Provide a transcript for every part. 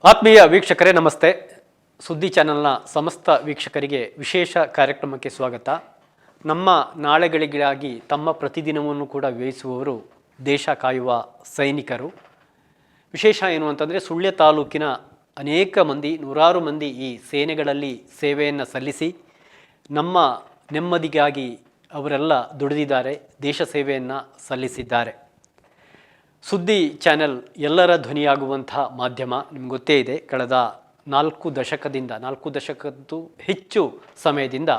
ಆತ್ಮೀಯ ವೀಕ್ಷಕರೇ ನಮಸ್ತೆ. ಸುದ್ದಿ ಚಾನೆಲ್ನ ಸಮಸ್ತ ವೀಕ್ಷಕರಿಗೆ ವಿಶೇಷ ಕಾರ್ಯಕ್ರಮಕ್ಕೆ ಸ್ವಾಗತ. ನಮ್ಮ ನಾಳೆಗಳಿಗಾಗಿ ತಮ್ಮ ಪ್ರತಿದಿನವನ್ನು ಕೂಡ ವ್ಯಯಿಸುವವರು ದೇಶ ಕಾಯುವ ಸೈನಿಕರು. ವಿಶೇಷ ಏನು ಅಂತಂದರೆ ಸುಳ್ಯ ತಾಲೂಕಿನ ಅನೇಕ ಮಂದಿ, ನೂರಾರು ಮಂದಿ ಈ ಸೇನೆಗಳಲ್ಲಿ ಸೇವೆಯನ್ನು ಸಲ್ಲಿಸಿ ನಮ್ಮ ನೆಮ್ಮದಿಗಾಗಿ ಅವರೆಲ್ಲ ದುಡಿದಿದ್ದಾರೆ, ದೇಶ ಸೇವೆಯನ್ನು ಸಲ್ಲಿಸಿದ್ದಾರೆ. ಸುದ್ದಿ ಚಾನೆಲ್ ಎಲ್ಲರ ಧ್ವನಿಯಾಗುವಂಥ ಮಾಧ್ಯಮ. ನಿಮ್ಗೆ ಗೊತ್ತೇ ಇದೆ, ಕಳೆದ 4 ದಶಕದ್ದು ಹೆಚ್ಚು ಸಮಯದಿಂದ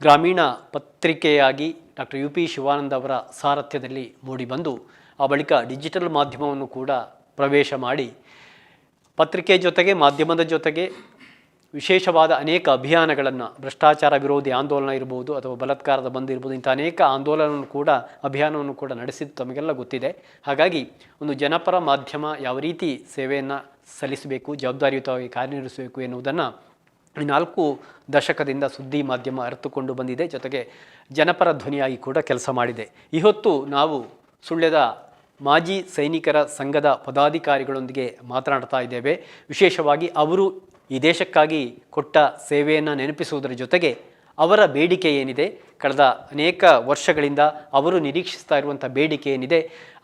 ಗ್ರಾಮೀಣ ಪತ್ರಿಕೆಯಾಗಿ ಡಾಕ್ಟರ್ UP ಶಿವಾನಂದ ಅವರ ಸಾರಥ್ಯದಲ್ಲಿ ಮೂಡಿಬಂದು ಆ ಬಳಿಕ ಡಿಜಿಟಲ್ ಮಾಧ್ಯಮವನ್ನು ಕೂಡ ಪ್ರವೇಶ ಮಾಡಿ ಪತ್ರಿಕೆ ಜೊತೆಗೆ ಮಾಧ್ಯಮದ ಜೊತೆಗೆ ವಿಶೇಷವಾದ ಅನೇಕ ಅಭಿಯಾನಗಳನ್ನು, ಭ್ರಷ್ಟಾಚಾರ ವಿರೋಧಿ ಆಂದೋಲನ ಇರ್ಬೋದು ಅಥವಾ ಬಲಾತ್ಕಾರದ ಬಂದ್ ಇರ್ಬೋದು, ಇಂಥ ಅನೇಕ ಆಂದೋಲನವನ್ನು ಕೂಡ ಅಭಿಯಾನವನ್ನು ಕೂಡ ನಡೆಸಿದ್ದು ತಮಗೆಲ್ಲ ಗೊತ್ತಿದೆ. ಹಾಗಾಗಿ ಒಂದು ಜನಪರ ಮಾಧ್ಯಮ ಯಾವ ರೀತಿ ಸೇವೆಯನ್ನು ಸಲ್ಲಿಸಬೇಕು, ಜವಾಬ್ದಾರಿಯುತವಾಗಿ ಕಾರ್ಯನಿರ್ವಹಿಸಬೇಕು ಎನ್ನುವುದನ್ನು ಈ 4 ದಶಕದಿಂದ ಸುದ್ದಿ ಮಾಧ್ಯಮ ಅರಿತುಕೊಂಡು ಬಂದಿದೆ. ಜೊತೆಗೆ ಜನಪರ ಧ್ವನಿಯಾಗಿ ಕೂಡ ಕೆಲಸ ಮಾಡಿದೆ. ಈ ಹೊತ್ತು ನಾವು ಸುಳ್ಯದ ಮಾಜಿ ಸೈನಿಕರ ಸಂಘದ ಪದಾಧಿಕಾರಿಗಳೊಂದಿಗೆ ಮಾತನಾಡ್ತಾ ಇದ್ದೇವೆ. ವಿಶೇಷವಾಗಿ ಅವರು ಈ ದೇಶಕ್ಕಾಗಿ ಕೊಟ್ಟ ಸೇವೆಯನ್ನು ನೆನಪಿಸುವುದರ ಜೊತೆಗೆ ಅವರ ಬೇಡಿಕೆ ಏನಿದೆ, ಕಳೆದ ಅನೇಕ ವರ್ಷಗಳಿಂದ ಅವರು ನಿರೀಕ್ಷಿಸ್ತಾ ಇರುವಂಥ ಬೇಡಿಕೆ ಏನಿದೆ,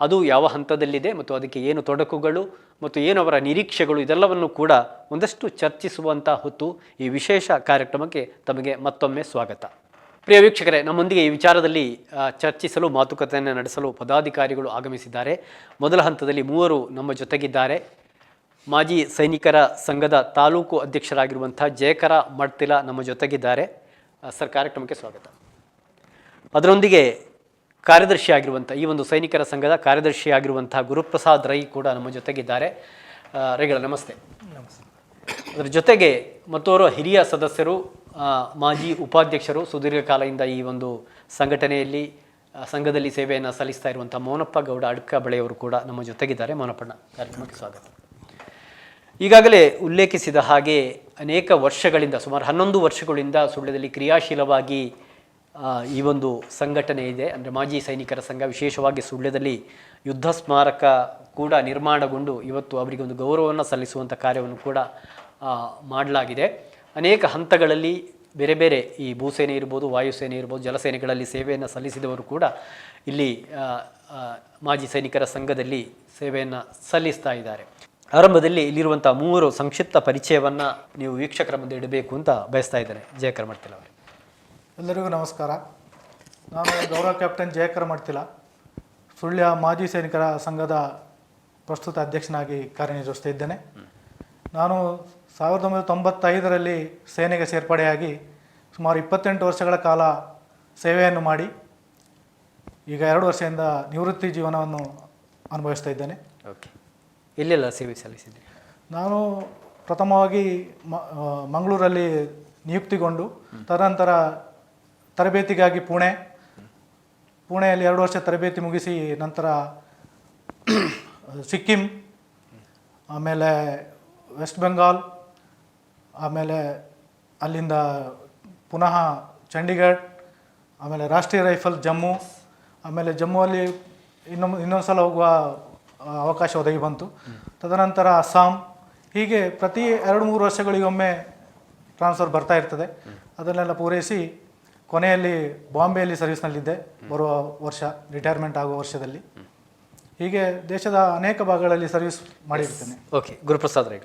ಅದು ಯಾವ ಹಂತದಲ್ಲಿದೆ ಮತ್ತು ಅದಕ್ಕೆ ಏನು ತೊಡಕುಗಳು ಮತ್ತು ಏನು ಅವರ ನಿರೀಕ್ಷೆಗಳು, ಇದೆಲ್ಲವನ್ನು ಕೂಡ ಒಂದಷ್ಟು ಚರ್ಚಿಸುವಂಥ ಹೊತ್ತು ಈ ವಿಶೇಷ ಕಾರ್ಯಕ್ರಮಕ್ಕೆ ತಮಗೆ ಮತ್ತೊಮ್ಮೆ ಸ್ವಾಗತ. ಪ್ರಿಯ ವೀಕ್ಷಕರೇ, ನಮ್ಮೊಂದಿಗೆ ಈ ವಿಚಾರದಲ್ಲಿ ಚರ್ಚಿಸಲು, ಮಾತುಕತೆಯನ್ನು ನಡೆಸಲು ಪದಾಧಿಕಾರಿಗಳು ಆಗಮಿಸಿದ್ದಾರೆ. ಮೊದಲ ಹಂತದಲ್ಲಿ 3 ನಮ್ಮ ಜೊತೆಗಿದ್ದಾರೆ. ಮಾಜಿ ಸೈನಿಕರ ಸಂಘದ ತಾಲೂಕು ಅಧ್ಯಕ್ಷರಾಗಿರುವಂಥ ಜಯಕರ ಮಡ್ತಿಲ ನಮ್ಮ ಜೊತೆಗಿದ್ದಾರೆ. ಸರ್, ಕಾರ್ಯಕ್ರಮಕ್ಕೆ ಸ್ವಾಗತ. ಅದರೊಂದಿಗೆ ಕಾರ್ಯದರ್ಶಿಯಾಗಿರುವಂಥ, ಈ ಒಂದು ಸೈನಿಕರ ಸಂಘದ ಕಾರ್ಯದರ್ಶಿಯಾಗಿರುವಂಥ ಗುರುಪ್ರಸಾದ್ ರೈ ಕೂಡ ನಮ್ಮ ಜೊತೆಗಿದ್ದಾರೆ. ರೈಗಳ ನಮಸ್ತೆ. ನಮಸ್ತೆ. ಅದರ ಜೊತೆಗೆ ಮತ್ತೋರ್ವ ಹಿರಿಯ ಸದಸ್ಯರು, ಮಾಜಿ ಉಪಾಧ್ಯಕ್ಷರು, ಸುದೀರ್ಘ ಕಾಲದಿಂದ ಈ ಒಂದು ಸಂಘದಲ್ಲಿ ಸೇವೆಯನ್ನು ಸಲ್ಲಿಸ್ತಾ ಇರುವಂಥ ಮೋನಪ್ಪ ಗೌಡ ಅಡ್ಕಬಳೆಯವರು ಕೂಡ ನಮ್ಮ ಜೊತೆಗಿದ್ದಾರೆ. ಮೋನಪ್ಪಣ್ಣ, ಕಾರ್ಯಕ್ರಮಕ್ಕೆ ಸ್ವಾಗತ. ಈಗಾಗಲೇ ಉಲ್ಲೇಖಿಸಿದ ಹಾಗೆ ಅನೇಕ ವರ್ಷಗಳಿಂದ, ಸುಮಾರು 11 ವರ್ಷಗಳಿಂದ ಸುಳ್ಯದಲ್ಲಿ ಕ್ರಿಯಾಶೀಲವಾಗಿ ಈ ಒಂದು ಸಂಘಟನೆ ಇದೆ. ಅಂದರೆ ಮಾಜಿ ಸೈನಿಕರ ಸಂಘ. ವಿಶೇಷವಾಗಿ ಸುಳ್ಯದಲ್ಲಿ ಯುದ್ಧ ಸ್ಮಾರಕ ಕೂಡ ನಿರ್ಮಾಣಗೊಂಡು ಇವತ್ತು ಅವರಿಗೊಂದು ಗೌರವವನ್ನು ಸಲ್ಲಿಸುವಂಥ ಕಾರ್ಯವನ್ನು ಕೂಡ ಮಾಡಲಾಗಿದೆ. ಅನೇಕ ಹಂತಗಳಲ್ಲಿ ಬೇರೆ ಬೇರೆ ಈ ಭೂಸೇನೆ ಇರ್ಬೋದು, ವಾಯುಸೇನೆ ಇರ್ಬೋದು, ಜಲಸೇನೆಗಳಲ್ಲಿ ಸೇವೆಯನ್ನು ಸಲ್ಲಿಸಿದವರು ಕೂಡ ಇಲ್ಲಿ ಮಾಜಿ ಸೈನಿಕರ ಸಂಘದಲ್ಲಿ ಸೇವೆಯನ್ನು ಸಲ್ಲಿಸ್ತಾ ಇದ್ದಾರೆ. ಆರಂಭದಲ್ಲಿ ಇಲ್ಲಿರುವಂಥ 3 ಸಂಕ್ಷಿಪ್ತ ಪರಿಚಯವನ್ನು ನೀವು ವೀಕ್ಷಕರ ಮುಂದೆ ಇಡಬೇಕು ಅಂತ ಬಯಸ್ತಾ ಇದ್ದೇನೆ. ಜಯಕರ ಮಡ್ತಿಲ ಅವರು. ಎಲ್ಲರಿಗೂ ನಮಸ್ಕಾರ. ನಾನು ಗೌರವ ಕ್ಯಾಪ್ಟನ್ ಜಯಕರ ಮಡ್ತಿಲ, ಸುಳ್ಯ ಮಾಜಿ ಸೈನಿಕರ ಸಂಘದ ಪ್ರಸ್ತುತ ಅಧ್ಯಕ್ಷನಾಗಿ ಕಾರ್ಯನಿರ್ವಹಿಸ್ತಾ ಇದ್ದೇನೆ. ನಾನು 1995ರಲ್ಲಿ ಸೇನೆಗೆ ಸೇರ್ಪಡೆಯಾಗಿ ಸುಮಾರು 28 ವರ್ಷಗಳ ಕಾಲ ಸೇವೆಯನ್ನು ಮಾಡಿ ಈಗ 2 ವರ್ಷದಿಂದ ನಿವೃತ್ತಿ ಜೀವನವನ್ನು ಅನುಭವಿಸ್ತಾ ಇದ್ದೇನೆ. ಓಕೆ. ಎಲ್ಲೆಲ್ಲ ಸೇವೆ ಸಲ್ಲಿಸಿದ್ದೀರಿ? ನಾನು ಪ್ರಥಮವಾಗಿ ಮಂಗಳೂರಲ್ಲಿ ನಿಯುಕ್ತಿಗೊಂಡು ತದನಂತರ ತರಬೇತಿಗಾಗಿ ಪುಣೆಯಲ್ಲಿ 2 ವರ್ಷ ತರಬೇತಿ ಮುಗಿಸಿ ನಂತರ ಸಿಕ್ಕಿಂ, ಆಮೇಲೆ ವೆಸ್ಟ್ ಬೆಂಗಾಲ್, ಆಮೇಲೆ ಅಲ್ಲಿಂದ ಪುನಃ ಚಂಡೀಗಢ, ಆಮೇಲೆ ರಾಷ್ಟ್ರೀಯ ರೈಫಲ್ ಜಮ್ಮು, ಆಮೇಲೆ ಜಮ್ಮುವಲ್ಲಿ ಇನ್ನೊಂದು ಸಲ ಹೋಗುವ ಅವಕಾಶ ಒದಗಿ ಬಂತು. ತದನಂತರ ಅಸ್ಸಾಂ. ಹೀಗೆ ಪ್ರತಿ 2-3 ವರ್ಷಗಳಿಗೊಮ್ಮೆ ಟ್ರಾನ್ಸ್ಫರ್ ಬರ್ತಾ ಇರ್ತದೆ. ಅದನ್ನೆಲ್ಲ ಪೂರೈಸಿ ಕೊನೆಯಲ್ಲಿ ಬಾಂಬೆಯಲ್ಲಿ ಸರ್ವಿಸ್ನಲ್ಲಿದ್ದೆ ಬರುವ ವರ್ಷ, ರಿಟೈರ್ಮೆಂಟ್ ಆಗುವ ವರ್ಷದಲ್ಲಿ. ಹೀಗೆ ದೇಶದ ಅನೇಕ ಭಾಗಗಳಲ್ಲಿ ಸರ್ವಿಸ್ ಮಾಡಿರ್ತೇನೆ. ಓಕೆ. ಗುರುಪ್ರಸಾದ್ ರೈ.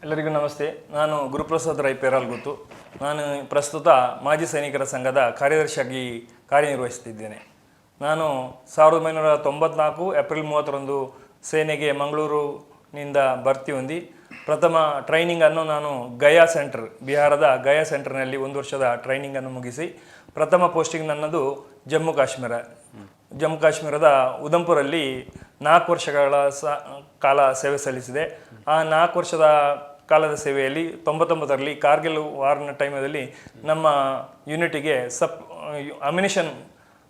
ಎಲ್ಲರಿಗೂ ನಮಸ್ತೆ. ನಾನು ಗುರುಪ್ರಸಾದ್ ರೈ ಪೇರಾಲ್ಗುತ್ತು. ನಾನು ಪ್ರಸ್ತುತ ಮಾಜಿ ಸೈನಿಕರ ಸಂಘದ ಕಾರ್ಯದರ್ಶಿಯಾಗಿ ಕಾರ್ಯನಿರ್ವಹಿಸುತ್ತಿದ್ದೇನೆ. ನಾನು 1994 ಏಪ್ರಿಲ್ 31 ಸೇನೆಗೆ ಮಂಗಳೂರಿನಿಂದ ಭರ್ತಿ ಹೊಂದಿ ಪ್ರಥಮ ಟ್ರೈನಿಂಗನ್ನು ನಾನು ಗಯಾ ಸೆಂಟರ್, ಬಿಹಾರದ ಗಯಾ ಸೆಂಟರ್ನಲ್ಲಿ 1 ವರ್ಷದ ಟ್ರೈನಿಂಗನ್ನು ಮುಗಿಸಿ ಪ್ರಥಮ ಪೋಸ್ಟಿಂಗ್ ನನ್ನದು ಜಮ್ಮು ಕಾಶ್ಮೀರದ ಉದಂಪುರಲ್ಲಿ 4 ವರ್ಷಗಳ ಕಾಲ ಸೇವೆ ಸಲ್ಲಿಸಿದೆ. ಆ 4 ವರ್ಷದ ಕಾಲದ ಸೇವೆಯಲ್ಲಿ 99ರಲ್ಲಿ ಕಾರ್ಗಿಲ್ ವಾರ್ನ ಟೈಮಲ್ಲಿ ನಮ್ಮ ಯೂನಿಟಿಗೆ ಅಮ್ಯುನಿಷನ್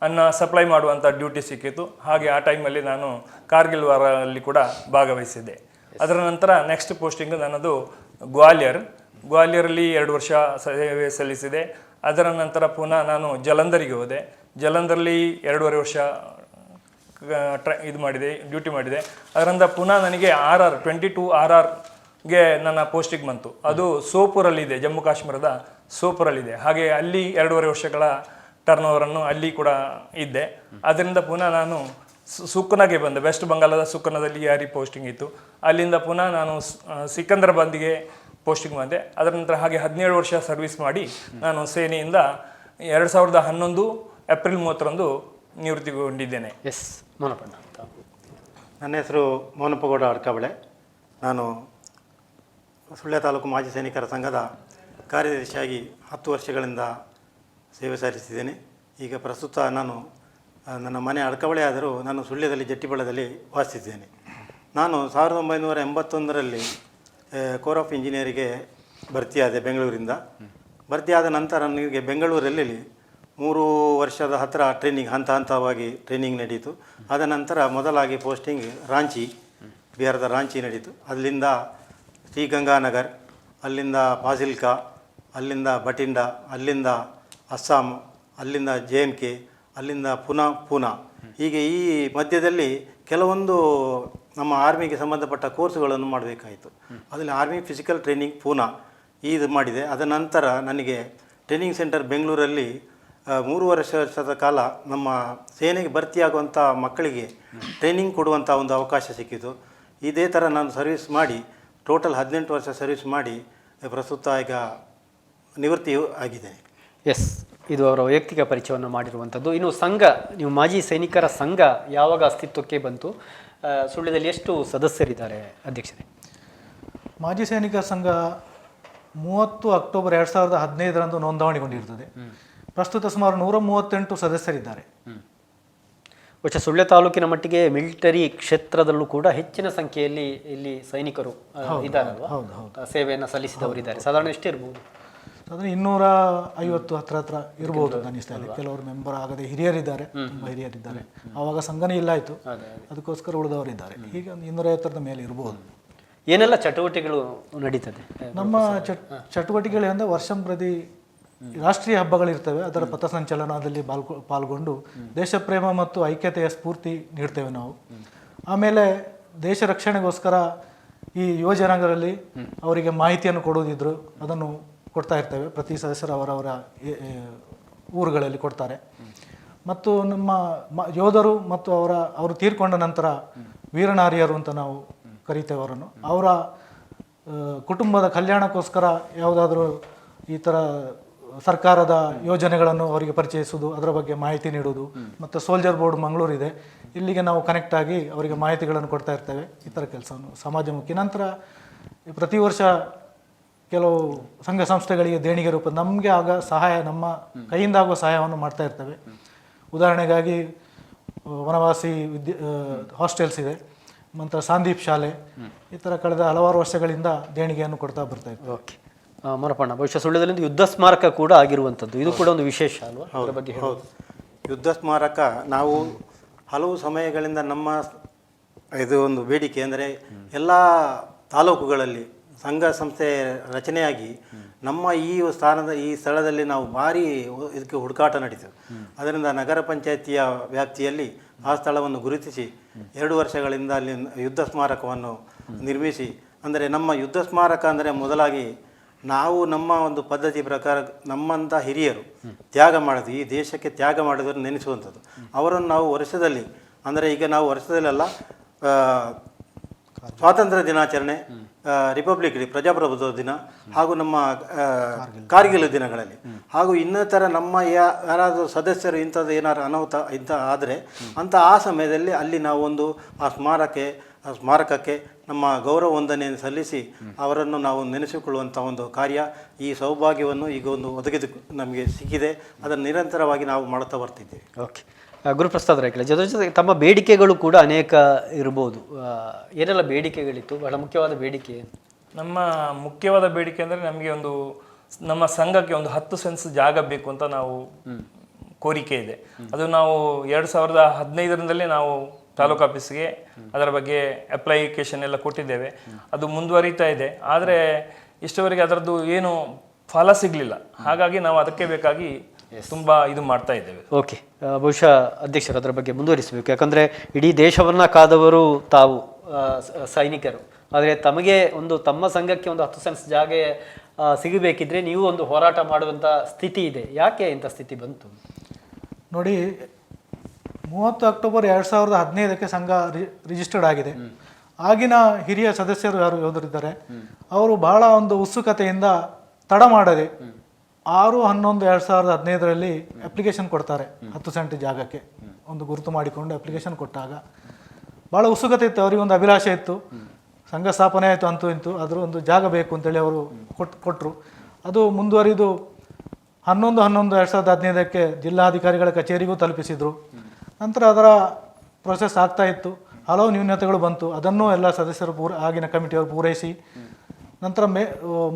ಅನ್ನು ಸಪ್ಲೈ ಮಾಡುವಂಥ ಡ್ಯೂಟಿ ಸಿಕ್ಕಿತ್ತು. ಹಾಗೆ ಆ ಟೈಮಲ್ಲಿ ನಾನು ಕಾರ್ಗಿಲ್ ವಾರಲ್ಲಿ ಕೂಡ ಭಾಗವಹಿಸಿದ್ದೆ. ಅದರ ನಂತರ ನೆಕ್ಸ್ಟ್ ಪೋಸ್ಟಿಂಗ್ ನನ್ನದು ಗ್ವಾಲಿಯರಲ್ಲಿ 2 ವರ್ಷ ಸೇವೆ ಸಲ್ಲಿಸಿದೆ. ಅದರ ನಂತರ ಪುನಃ ನಾನು ಜಲಂಧರಿಗೆ ಹೋದೆ. ಜಲಂಧರಲ್ಲಿ 2.5 ವರ್ಷ ಡ್ಯೂಟಿ ಮಾಡಿದೆ. ಅದರಿಂದ ಪುನಃ ನನಗೆ 22 RR ಗೆ ನನ್ನ ಪೋಸ್ಟಿಂಗ್ ಬಂತು. ಅದು ಸೋಪುರಲ್ಲಿದೆ, ಜಮ್ಮು ಕಾಶ್ಮೀರದ ಸೋಪುರಲ್ಲಿದೆ. ಹಾಗೆ ಅಲ್ಲಿ 2.5 ವರ್ಷಗಳ ಟರ್ನ್ ಓವರನ್ನು ಅಲ್ಲಿ ಕೂಡ ಇದ್ದೆ. ಅದರಿಂದ ಪುನಃ ನಾನು ಸುಕ್ಕನಾಗೆ ಬಂದೆ. ವೆಸ್ಟ್ ಬಂಗಾಳದ ಸುಕ್ಕನದಲ್ಲಿ ಯಾರಿ ಪೋಸ್ಟಿಂಗ್ ಇತ್ತು. ಅಲ್ಲಿಂದ ಪುನಃ ನಾನು ಸಿಕಂದ್ರಾಬಾದ್ಗೆ ಪೋಸ್ಟಿಂಗ್ ಬಂದೆ. ಅದರ ನಂತರ ಹಾಗೆ 17 ವರ್ಷ ಸರ್ವಿಸ್ ಮಾಡಿ ನಾನು ಸೇನೆಯಿಂದ 2011 ಏಪ್ರಿಲ್ 30ರಂದು ನಿವೃತ್ತಿಗೊಂಡಿದ್ದೇನೆ. ಎಸ್ ಮೋನಪ್ಪಣ್ಣ ಅಂತ. ನನ್ನ ಹೆಸರು ಮೋನಪ್ಪಗೌಡ ಅಡ್ಕಬಳೆ. ನಾನು ಸುಳ್ಯ ತಾಲೂಕು ಮಾಜಿ ಸೈನಿಕರ ಸಂಘದ ಕಾರ್ಯದರ್ಶಿಯಾಗಿ 10 ವರ್ಷಗಳಿಂದ ಸೇವೆ ಸಲ್ಲಿಸಿದ್ದೇನೆ. ಈಗ ಪ್ರಸ್ತುತ ನಾನು ನನ್ನ ಮನೆ ಅಡ್ಕಬಳೆ ಆದರೂ ನಾನು ಸುಳ್ಯದಲ್ಲಿ ಜಟ್ಟಿಬಳದಲ್ಲಿ ವಾಸಿಸಿದ್ದೇನೆ. ನಾನು 1981ರಲ್ಲಿ ಕೋರ್ ಆಫ್ ಇಂಜಿನಿಯರಿಗೆ ಭರ್ತಿಯಾದೆ ಬೆಂಗಳೂರಿಂದ. ಭರ್ತಿಯಾದ ನಂತರ ನನಗೆ ಬೆಂಗಳೂರಲ್ಲಿ 3 ವರ್ಷದ ಹತ್ತಿರ ಟ್ರೈನಿಂಗ್ ಹಂತ ಹಂತವಾಗಿ ಟ್ರೈನಿಂಗ್ ನಡೀತು. ಆದ ನಂತರ ಮೊದಲಾಗಿ ಪೋಸ್ಟಿಂಗ್ ರಾಂಚಿ, ಬಿಹಾರದ ರಾಂಚಿ ನಡೀತು. ಅಲ್ಲಿಂದ ಶ್ರೀಗಂಗಾನಗರ್, ಅಲ್ಲಿಂದ ಫಾಜಿಲ್ಕಾ, ಅಲ್ಲಿಂದ ಬಟಿಂಡಾ, ಅಲ್ಲಿಂದ ಅಸ್ಸಾಂ, ಅಲ್ಲಿಂದ JNK, ಅಲ್ಲಿಂದ ಪೂನಾ. ಹೀಗೆ ಈ ಮಧ್ಯದಲ್ಲಿ ಕೆಲವೊಂದು ನಮ್ಮ ಆರ್ಮಿಗೆ ಸಂಬಂಧಪಟ್ಟ ಕೋರ್ಸುಗಳನ್ನು ಮಾಡಬೇಕಾಯಿತು. ಅದರಲ್ಲಿ ಆರ್ಮಿ ಫಿಸಿಕಲ್ ಟ್ರೈನಿಂಗ್ ಪೂನಾ ಇದು ಮಾಡಿದೆ. ಅದ ನಂತರ ನನಗೆ ಟ್ರೈನಿಂಗ್ ಸೆಂಟರ್ ಬೆಂಗಳೂರಲ್ಲಿ 3 ವರ್ಷದ ಕಾಲ ನಮ್ಮ ಸೇನೆಗೆ ಭರ್ತಿಯಾಗುವಂಥ ಮಕ್ಕಳಿಗೆ ಟ್ರೈನಿಂಗ್ ಕೊಡುವಂಥ ಒಂದು ಅವಕಾಶ ಸಿಕ್ಕಿತು. ಇದೇ ಥರ ನಾನು ಸರ್ವಿಸ್ ಮಾಡಿ ಟೋಟಲ್ 18 ವರ್ಷ ಸರ್ವಿಸ್ ಮಾಡಿ ಪ್ರಸ್ತುತ ಈಗ ನಿವೃತ್ತಿಯೂ ಆಗಿದೆ. ಎಸ್, ಇದು ಅವರ ವೈಯಕ್ತಿಕ ಪರಿಚಯವನ್ನು ಮಾಡಿರುವಂಥದ್ದು. ಇನ್ನು ಸಂಘ, ನೀವು ಮಾಜಿ ಸೈನಿಕರ ಸಂಘ ಯಾವಾಗ ಅಸ್ತಿತ್ವಕ್ಕೆ ಬಂತು? ಸುಳ್ಯದಲ್ಲಿ ಎಷ್ಟು ಸದಸ್ಯರಿದ್ದಾರೆ ಅಧ್ಯಕ್ಷರೇ? ಮಾಜಿ ಸೈನಿಕರ ಸಂಘ 30 ಅಕ್ಟೋಬರ್ 2015ರಂದು ನೋಂದಣಿಗೊಂಡಿರುತ್ತದೆ. ಪ್ರಸ್ತುತ ಸುಮಾರು 138 ಸದಸ್ಯರಿದ್ದಾರೆ. ಬಹುಶಃ ಸುಳ್ಯ ತಾಲೂಕಿನ ಮಟ್ಟಿಗೆ ಮಿಲಿಟರಿ ಕ್ಷೇತ್ರದಲ್ಲೂ ಕೂಡ ಹೆಚ್ಚಿನ ಸಂಖ್ಯೆಯಲ್ಲಿ ಇಲ್ಲಿ ಸೈನಿಕರು ಇದ್ದಾರಲ್ವಾ? ಸೇವೆಯನ್ನು ಸಲ್ಲಿಸಿದವರಿದ್ದಾರೆ. ಸಾಧಾರಣ ಎಷ್ಟಿರ್ಬೋದು? ಸಾಧಾರಣ 250 ಹತ್ರ ಇರ್ಬೋದು ಅನಿಸ್ತಾ ಇದೆ. ಕೆಲವರು ಮೆಂಬರ್ ಆಗದೆ ಹಿರಿಯರಿದ್ದಾರೆ, ತುಂಬ ಹಿರಿಯರಿದ್ದಾರೆ. ಆವಾಗ ಸಂಘನೇ ಇಲ್ಲ ಆಯಿತು, ಅದಕ್ಕೋಸ್ಕರ ಉಳಿದವರಿದ್ದಾರೆ. ಹೀಗೆ ಒಂದು 250ರ ಮೇಲೆ ಇರ್ಬೋದು. ಏನೆಲ್ಲ ಚಟುವಟಿಕೆಗಳು ನಡೀತದೆ ನಮ್ಮ ಚಟುವಟಿಕೆಗಳಿಂದ ವರ್ಷಂ ಪ್ರತಿ ರಾಷ್ಟ್ರೀಯ ಹಬ್ಬಗಳಿರ್ತವೆ. ಅದರ ಪಥಸಂಚಲನದಲ್ಲಿ ಪಾಲ್ಗೊಂಡು ದೇಶ ಪ್ರೇಮ ಮತ್ತು ಐಕ್ಯತೆಯ ಸ್ಫೂರ್ತಿ ನೀಡ್ತೇವೆ ನಾವು. ಆಮೇಲೆ ದೇಶ ರಕ್ಷಣೆಗೋಸ್ಕರ ಈ ಯುವಜನಗಳಲ್ಲಿ ಅವರಿಗೆ ಮಾಹಿತಿಯನ್ನು ಕೊಡುವುದಿದ್ರು ಅದನ್ನು ಕೊಡ್ತಾ ಇರ್ತೇವೆ. ಪ್ರತಿ ಸದಸ್ಯರು ಅವರವರ ಊರುಗಳಲ್ಲಿ ಕೊಡ್ತಾರೆ. ಮತ್ತು ನಮ್ಮ ಯೋಧರು ಮತ್ತು ಅವರು ತೀರ್ಕೊಂಡ ನಂತರ ವೀರನಾರಿಯರು ಅಂತ ನಾವು ಕರಿತೇವೆ ಅವರನ್ನು. ಅವರ ಕುಟುಂಬದ ಕಲ್ಯಾಣಕ್ಕೋಸ್ಕರ ಯಾವುದಾದ್ರೂ ಈ ಥರ ಸರ್ಕಾರದ ಯೋಜನೆಗಳನ್ನು ಅವರಿಗೆ ಪರಿಚಯಿಸುವುದು, ಅದರ ಬಗ್ಗೆ ಮಾಹಿತಿ ನೀಡುವುದು. ಮತ್ತು ಸೋಲ್ಜರ್ ಬೋರ್ಡ್ ಮಂಗಳೂರಿದೆ, ಇಲ್ಲಿಗೆ ನಾವು ಕನೆಕ್ಟ್ ಆಗಿ ಅವರಿಗೆ ಮಾಹಿತಿಗಳನ್ನು ಕೊಡ್ತಾ ಇರ್ತೇವೆ. ಈ ಥರ ಕೆಲಸವನ್ನು ಸಮಾಜಮುಖಿ. ನಂತರ ಪ್ರತಿ ವರ್ಷ ಕೆಲವು ಸಂಘ ಸಂಸ್ಥೆಗಳಿಗೆ ದೇಣಿಗೆ ರೂಪ ನಮಗೆ ಆಗ ಸಹಾಯ, ನಮ್ಮ ಕೈಯಿಂದ ಆಗುವ ಸಹಾಯವನ್ನು ಮಾಡ್ತಾ ಇರ್ತೇವೆ. ಉದಾಹರಣೆಗಾಗಿ ವನವಾಸಿ ಹಾಸ್ಟೆಲ್ಸ್ ಇದೆ, ನಂತರ ಸಂದೀಪ್ ಶಾಲೆ, ಈ ಥರ ಕಳೆದ ಹಲವಾರು ವರ್ಷಗಳಿಂದ ದೇಣಿಗೆಯನ್ನು ಕೊಡ್ತಾ ಬರ್ತಾ ಇರ್ತೇವೆ. ಓಕೆ ಮರಪಣ್ಣ, ಬಹುಶಃ ಸುಳ್ಯದಲ್ಲಿ ಯುದ್ಧ ಸ್ಮಾರಕ ಕೂಡ ಆಗಿರುವಂಥದ್ದು, ಇದು ಕೂಡ ಒಂದು ವಿಶೇಷ ಅಲ್ವಾ? ಅದರ ಬಗ್ಗೆ ಹೌದು, ಯುದ್ಧ ಸ್ಮಾರಕ ನಾವು ಹಲವು ಸಮಯಗಳಿಂದ ನಮ್ಮ ಇದು ಒಂದು ಬೇಡಿಕೆ ಅಂದರೆ ಎಲ್ಲ ತಾಲೂಕುಗಳಲ್ಲಿ ಸಂಘ ಸಂಸ್ಥೆ ರಚನೆಯಾಗಿ ನಮ್ಮ ಈ ಸ್ಥಳದಲ್ಲಿ ನಾವು ಭಾರಿ ಇದಕ್ಕೆ ಹುಡುಕಾಟ ನಡೀತೇವೆ. ಅದರಿಂದ ನಗರ ಪಂಚಾಯಿತಿಯ ವ್ಯಾಪ್ತಿಯಲ್ಲಿ ಆ ಸ್ಥಳವನ್ನು ಗುರುತಿಸಿ 2 ವರ್ಷಗಳಿಂದ ಅಲ್ಲಿ ಯುದ್ಧ ಸ್ಮಾರಕವನ್ನು ನಿರ್ಮಿಸಿ, ಅಂದರೆ ನಮ್ಮ ಯುದ್ಧ ಸ್ಮಾರಕ ಅಂದರೆ ಮೊದಲಾಗಿ ನಾವು ನಮ್ಮ ಒಂದು ಪದ್ಧತಿ ಪ್ರಕಾರ ನಮ್ಮಂಥ ಹಿರಿಯರು ತ್ಯಾಗ ಮಾಡೋದು, ಈ ದೇಶಕ್ಕೆ ತ್ಯಾಗ ಮಾಡೋದನ್ನು ನೆನೆಸುವಂಥದ್ದು. ಅವರನ್ನು ನಾವು ವರ್ಷದಲ್ಲಿ, ಅಂದರೆ ಈಗ ನಾವು ವರ್ಷದಲ್ಲೆಲ್ಲ ಸ್ವಾತಂತ್ರ್ಯ ದಿನಾಚರಣೆ, ರಿಪಬ್ಲಿಕ್ ಡೇ, ಪ್ರಜಾಪ್ರಭುತ್ವ ದಿನ, ಹಾಗೂ ನಮ್ಮ ಕಾರ್ಗಿಲ್ ದಿನಗಳಲ್ಲಿ, ಹಾಗೂ ಇನ್ನಿತರ ನಮ್ಮ ಯಾರಾದರೂ ಸದಸ್ಯರು ಇಂಥದ್ದು ಏನಾದ್ರು ಅನಾಹುತ ಆದರೆ ಆ ಸಮಯದಲ್ಲಿ ಅಲ್ಲಿ ನಾವು ಒಂದು ಆ ಸ್ಮಾರಕಕ್ಕೆ ನಮ್ಮ ಗೌರವ ವಂದನೆಯನ್ನು ಸಲ್ಲಿಸಿ ಅವರನ್ನು ನಾವು ನೆನೆಸಿಕೊಳ್ಳುವಂಥ ಒಂದು ಕಾರ್ಯ, ಈ ಸೌಭಾಗ್ಯವನ್ನು ಈಗ ಒಂದು ಒದಗಿದು ನಮಗೆ ಸಿಕ್ಕಿದೆ. ಅದನ್ನು ನಿರಂತರವಾಗಿ ನಾವು ಮಾಡುತ್ತಾ ಬರ್ತಿದ್ದೇವೆ. ಓಕೆ, ಗುರುಪ್ರಸಾದ್ ರೈಕಲ, ಜೊತೆಗೆ ತಮ್ಮ ಬೇಡಿಕೆಗಳು ಕೂಡ ಅನೇಕ ಇರ್ಬೋದು. ಏನೆಲ್ಲ ಬೇಡಿಕೆಗಳಿತ್ತು? ಬಹಳ ಮುಖ್ಯವಾದ ಬೇಡಿಕೆ ನಮ್ಮ ಮುಖ್ಯವಾದ ಬೇಡಿಕೆ ಅಂದರೆ ನಮಗೆ ನಮ್ಮ ಸಂಘಕ್ಕೆ ಒಂದು 10 ಸೆನ್ಸ್ ಜಾಗ ಬೇಕು ಅಂತ ನಾವು ಕೋರಿಕೆ ಇದೆ. ಅದು ನಾವು 2015ರಿಂದಲೇ ನಾವು ತಾಲೂಕು ಆಫೀಸ್ಗೆ ಅದರ ಬಗ್ಗೆ ಅಪ್ಲಿಕೇಶನ್ ಎಲ್ಲ ಕೊಟ್ಟಿದ್ದೇವೆ. ಅದು ಮುಂದುವರಿತಾ ಇದೆ. ಆದರೆ ಇಷ್ಟವರೆಗೆ ಅದರದ್ದು ಏನು ಫಲ ಸಿಗಲಿಲ್ಲ. ಹಾಗಾಗಿ ನಾವು ಅದಕ್ಕೆ ಬೇಕಾಗಿ ತುಂಬ ಇದು ಮಾಡ್ತಾ ಇದ್ದೇವೆ. ಓಕೆ, ಬಹುಶಃ ಅಧ್ಯಕ್ಷರು ಅದರ ಬಗ್ಗೆ ಮುಂದುವರಿಸಬೇಕು. ಯಾಕಂದರೆ ಇಡೀ ದೇಶವನ್ನು ಕಾದವರು ತಾವು ಸೈನಿಕರು. ಆದರೆ ತಮಗೆ ಒಂದು ತಮ್ಮ ಸಂಘಕ್ಕೆ ಒಂದು 10 ಸೆನ್ಸ್ ಜಾಗ ಸಿಗಬೇಕಿದ್ರೆ ನೀವು ಒಂದು ಹೋರಾಟ ಮಾಡುವಂಥ ಸ್ಥಿತಿ ಇದೆ. ಯಾಕೆ ಇಂಥ ಸ್ಥಿತಿ ಬಂತು? ನೋಡಿ, 30 ಅಕ್ಟೋಬರ್ 2015ಕ್ಕೆ ಸಂಘ ರಿಜಿಸ್ಟರ್ಡ್ ಆಗಿದೆ. ಆಗಿನ ಹಿರಿಯ ಸದಸ್ಯರು ಯಾರು ಯೋಧರಿದ್ದಾರೆ, ಅವರು ಬಹಳ ಒಂದು ಉತ್ಸುಕತೆಯಿಂದ ತಡ ಮಾಡದೆ 6/11/2015 ಅಪ್ಲಿಕೇಶನ್ ಕೊಡ್ತಾರೆ. 10 ಸೆಂಟ್ ಜಾಗಕ್ಕೆ ಒಂದು ಗುರುತು ಮಾಡಿಕೊಂಡು ಅಪ್ಲಿಕೇಶನ್ ಕೊಟ್ಟಾಗ ಭಾಳ ಉತ್ಸುಕತೆ ಇತ್ತು, ಅವರಿಗೆ ಒಂದು ಅಭಿಲಾಷೆ ಇತ್ತು. ಸಂಘ ಸ್ಥಾಪನೆ ಆಯಿತು, ಅಂತೂ ಇಂತು ಅದರ ಒಂದು ಜಾಗ ಬೇಕು ಅಂತೇಳಿ ಅವರು ಕೊಟ್ಟರು. ಅದು ಮುಂದುವರಿದು 11/11/2015ಕ್ಕೆ ಜಿಲ್ಲಾಧಿಕಾರಿಗಳ ಕಚೇರಿಗೂ ತಲುಪಿಸಿದರು. ನಂತರ ಅದರ ಪ್ರೊಸೆಸ್ ಆಗ್ತಾ ಇತ್ತು, ಹಲವು ನ್ಯೂನತೆಗಳು ಬಂತು. ಅದನ್ನು ಎಲ್ಲ ಸದಸ್ಯರು ಆಗಿನ ಕಮಿಟಿಯವರು ಪೂರೈಸಿ ನಂತರ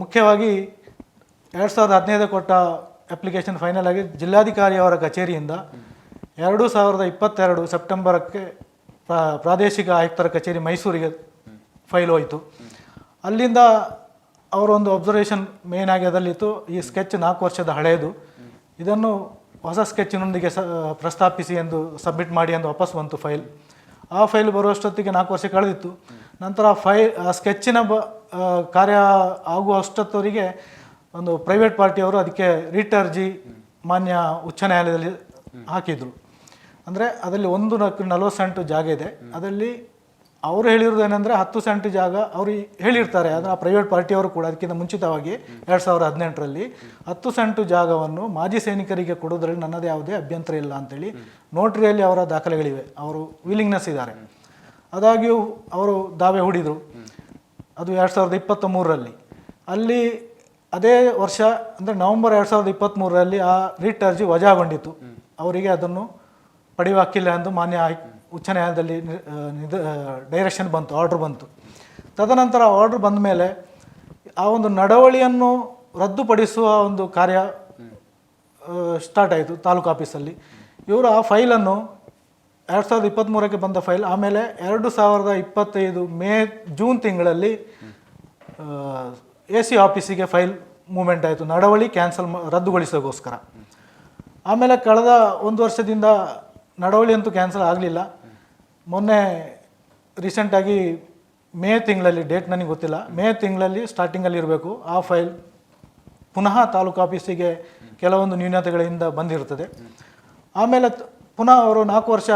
ಮುಖ್ಯವಾಗಿ 2015 ಕೊಟ್ಟ ಅಪ್ಲಿಕೇಶನ್ ಫೈನಲ್ ಆಗಿ ಜಿಲ್ಲಾಧಿಕಾರಿಯವರ ಕಚೇರಿಯಿಂದ 2022 ಸೆಪ್ಟೆಂಬರಕ್ಕೆ ಪ್ರಾದೇಶಿಕ ಆಯುಕ್ತರ ಕಚೇರಿ ಮೈಸೂರಿಗೆ ಫೈಲ್ ಹೋಯಿತು. ಅಲ್ಲಿಂದ ಅವರೊಂದು ಅಬ್ಸರ್ವೇಷನ್ ಮೇನ್ ಆಗಿ ಅದರಲ್ಲಿತ್ತು, ಈ ಸ್ಕೆಚ್ 4 ವರ್ಷದ ಹಳೆಯದು, ಇದನ್ನು ಹೊಸ ಸ್ಕೆಚ್ನೊಂದಿಗೆ ಪ್ರಸ್ತಾಪಿಸಿ ಎಂದು ಸಬ್ಮಿಟ್ ಮಾಡಿ ಎಂದು ವಾಪಸ್ ಬಂತು ಫೈಲ್. ಆ ಫೈಲ್ ಬರುವಷ್ಟೊತ್ತಿಗೆ 4 ವರ್ಷ ಕಳೆದಿತ್ತು. ನಂತರ ಆ ಸ್ಕೆಚ್ಚಿನ ಕಾರ್ಯ ಆಗುವಷ್ಟೊತ್ತವರಿಗೆ ಒಂದು ಪ್ರೈವೇಟ್ ಪಾರ್ಟಿಯವರು ಅದಕ್ಕೆ ರಿಟ್ ಅರ್ಜಿ ಮಾನ್ಯ ಉಚ್ಚ ನ್ಯಾಯಾಲಯದಲ್ಲಿ ಹಾಕಿದರು. ಅಂದರೆ ಅದರಲ್ಲಿ 140 ಸೆಂಟ್ ಜಾಗ ಇದೆ. ಅದರಲ್ಲಿ ಅವರು ಹೇಳಿರೋದು ಏನಂದರೆ 10 ಸೆಂಟ್ ಜಾಗ ಅವರು ಹೇಳಿರ್ತಾರೆ. ಅದನ್ನು ಆ ಪ್ರೈವೇಟ್ ಪಾರ್ಟಿಯವರು ಕೂಡ ಅದಕ್ಕಿಂತ ಮುಂಚಿತವಾಗಿ 2018ರಲ್ಲಿ 10 ಸೆಂಟ್ ಜಾಗವನ್ನು ಮಾಜಿ ಸೈನಿಕರಿಗೆ ಕೊಡೋದ್ರಲ್ಲಿ ನನ್ನದೇ ಯಾವುದೇ ಅಭ್ಯಂತರ ಇಲ್ಲ ಅಂತೇಳಿ ನೋಟ್ರಿಯಲ್ಲಿ ಅವರ ದಾಖಲೆಗಳಿವೆ, ಅವರು ವಿಲಿಂಗ್ನೆಸ್ ಇದ್ದಾರೆ. ಆದಾಗ್ಯೂ ಅವರು ದಾವೆ ಹೂಡಿದರು. ಅದು 2023ರಲ್ಲಿ. ಅಲ್ಲಿ ಅದೇ ವರ್ಷ ಅಂದರೆ ನವೆಂಬರ್ 2023ರಲ್ಲಿ ಆ ರಿಟ್ ಅರ್ಜಿ ವಜಾಗೊಂಡಿತ್ತು. ಅವರಿಗೆ ಅದನ್ನು ಪಡೆಯುವ ಹಕ್ಕಿಲ್ಲ ಎಂದು ಮಾನ್ಯ ಉಚ್ಚ ನ್ಯಾಯಾಲಯದಲ್ಲಿ ಡೈರೆಕ್ಷನ್ ಬಂತು, ಆರ್ಡ್ರ್ ಬಂತು. ತದನಂತರ ಆರ್ಡ್ರ್ ಬಂದ ಮೇಲೆ ಆ ಒಂದು ನಡವಳಿಯನ್ನು ರದ್ದುಪಡಿಸುವ ಒಂದು ಕಾರ್ಯ ಸ್ಟಾರ್ಟ್ ಆಯಿತು ತಾಲೂಕು ಆಫೀಸಲ್ಲಿ. ಇವರು ಆ ಫೈಲನ್ನು 2023ಕ್ಕೆ ಬಂದ ಫೈಲ್ ಆಮೇಲೆ 2025 ಜೂನ್ ತಿಂಗಳಲ್ಲಿ AC ಆಫೀಸಿಗೆ ಫೈಲ್ ಮೂವ್ಮೆಂಟ್ ಆಯಿತು, ನಡವಳಿ ರದ್ದುಗೊಳಿಸೋಗೋಸ್ಕರ. ಆಮೇಲೆ ಕಳೆದ 1 ವರ್ಷದಿಂದ ನಡವಳಿ ಅಂತೂ ಕ್ಯಾನ್ಸಲ್ ಆಗಲಿಲ್ಲ. ಮೊನ್ನೆ ರೀಸೆಂಟಾಗಿ ಮೇ ತಿಂಗಳಲ್ಲಿ, ಡೇಟ್ ನನಗೆ ಗೊತ್ತಿಲ್ಲ, ಮೇ ತಿಂಗಳಲ್ಲಿ ಸ್ಟಾರ್ಟಿಂಗಲ್ಲಿ ಇರಬೇಕು ಆ ಫೈಲ್ ಪುನಃ ತಾಲೂಕು ಆಫೀಸಿಗೆ ಕೆಲವೊಂದು ನ್ಯೂನತೆಗಳಿಂದ ಬಂದಿರ್ತದೆ. ಆಮೇಲೆ ಪುನಃ ಅವರು 4 ವರ್ಷ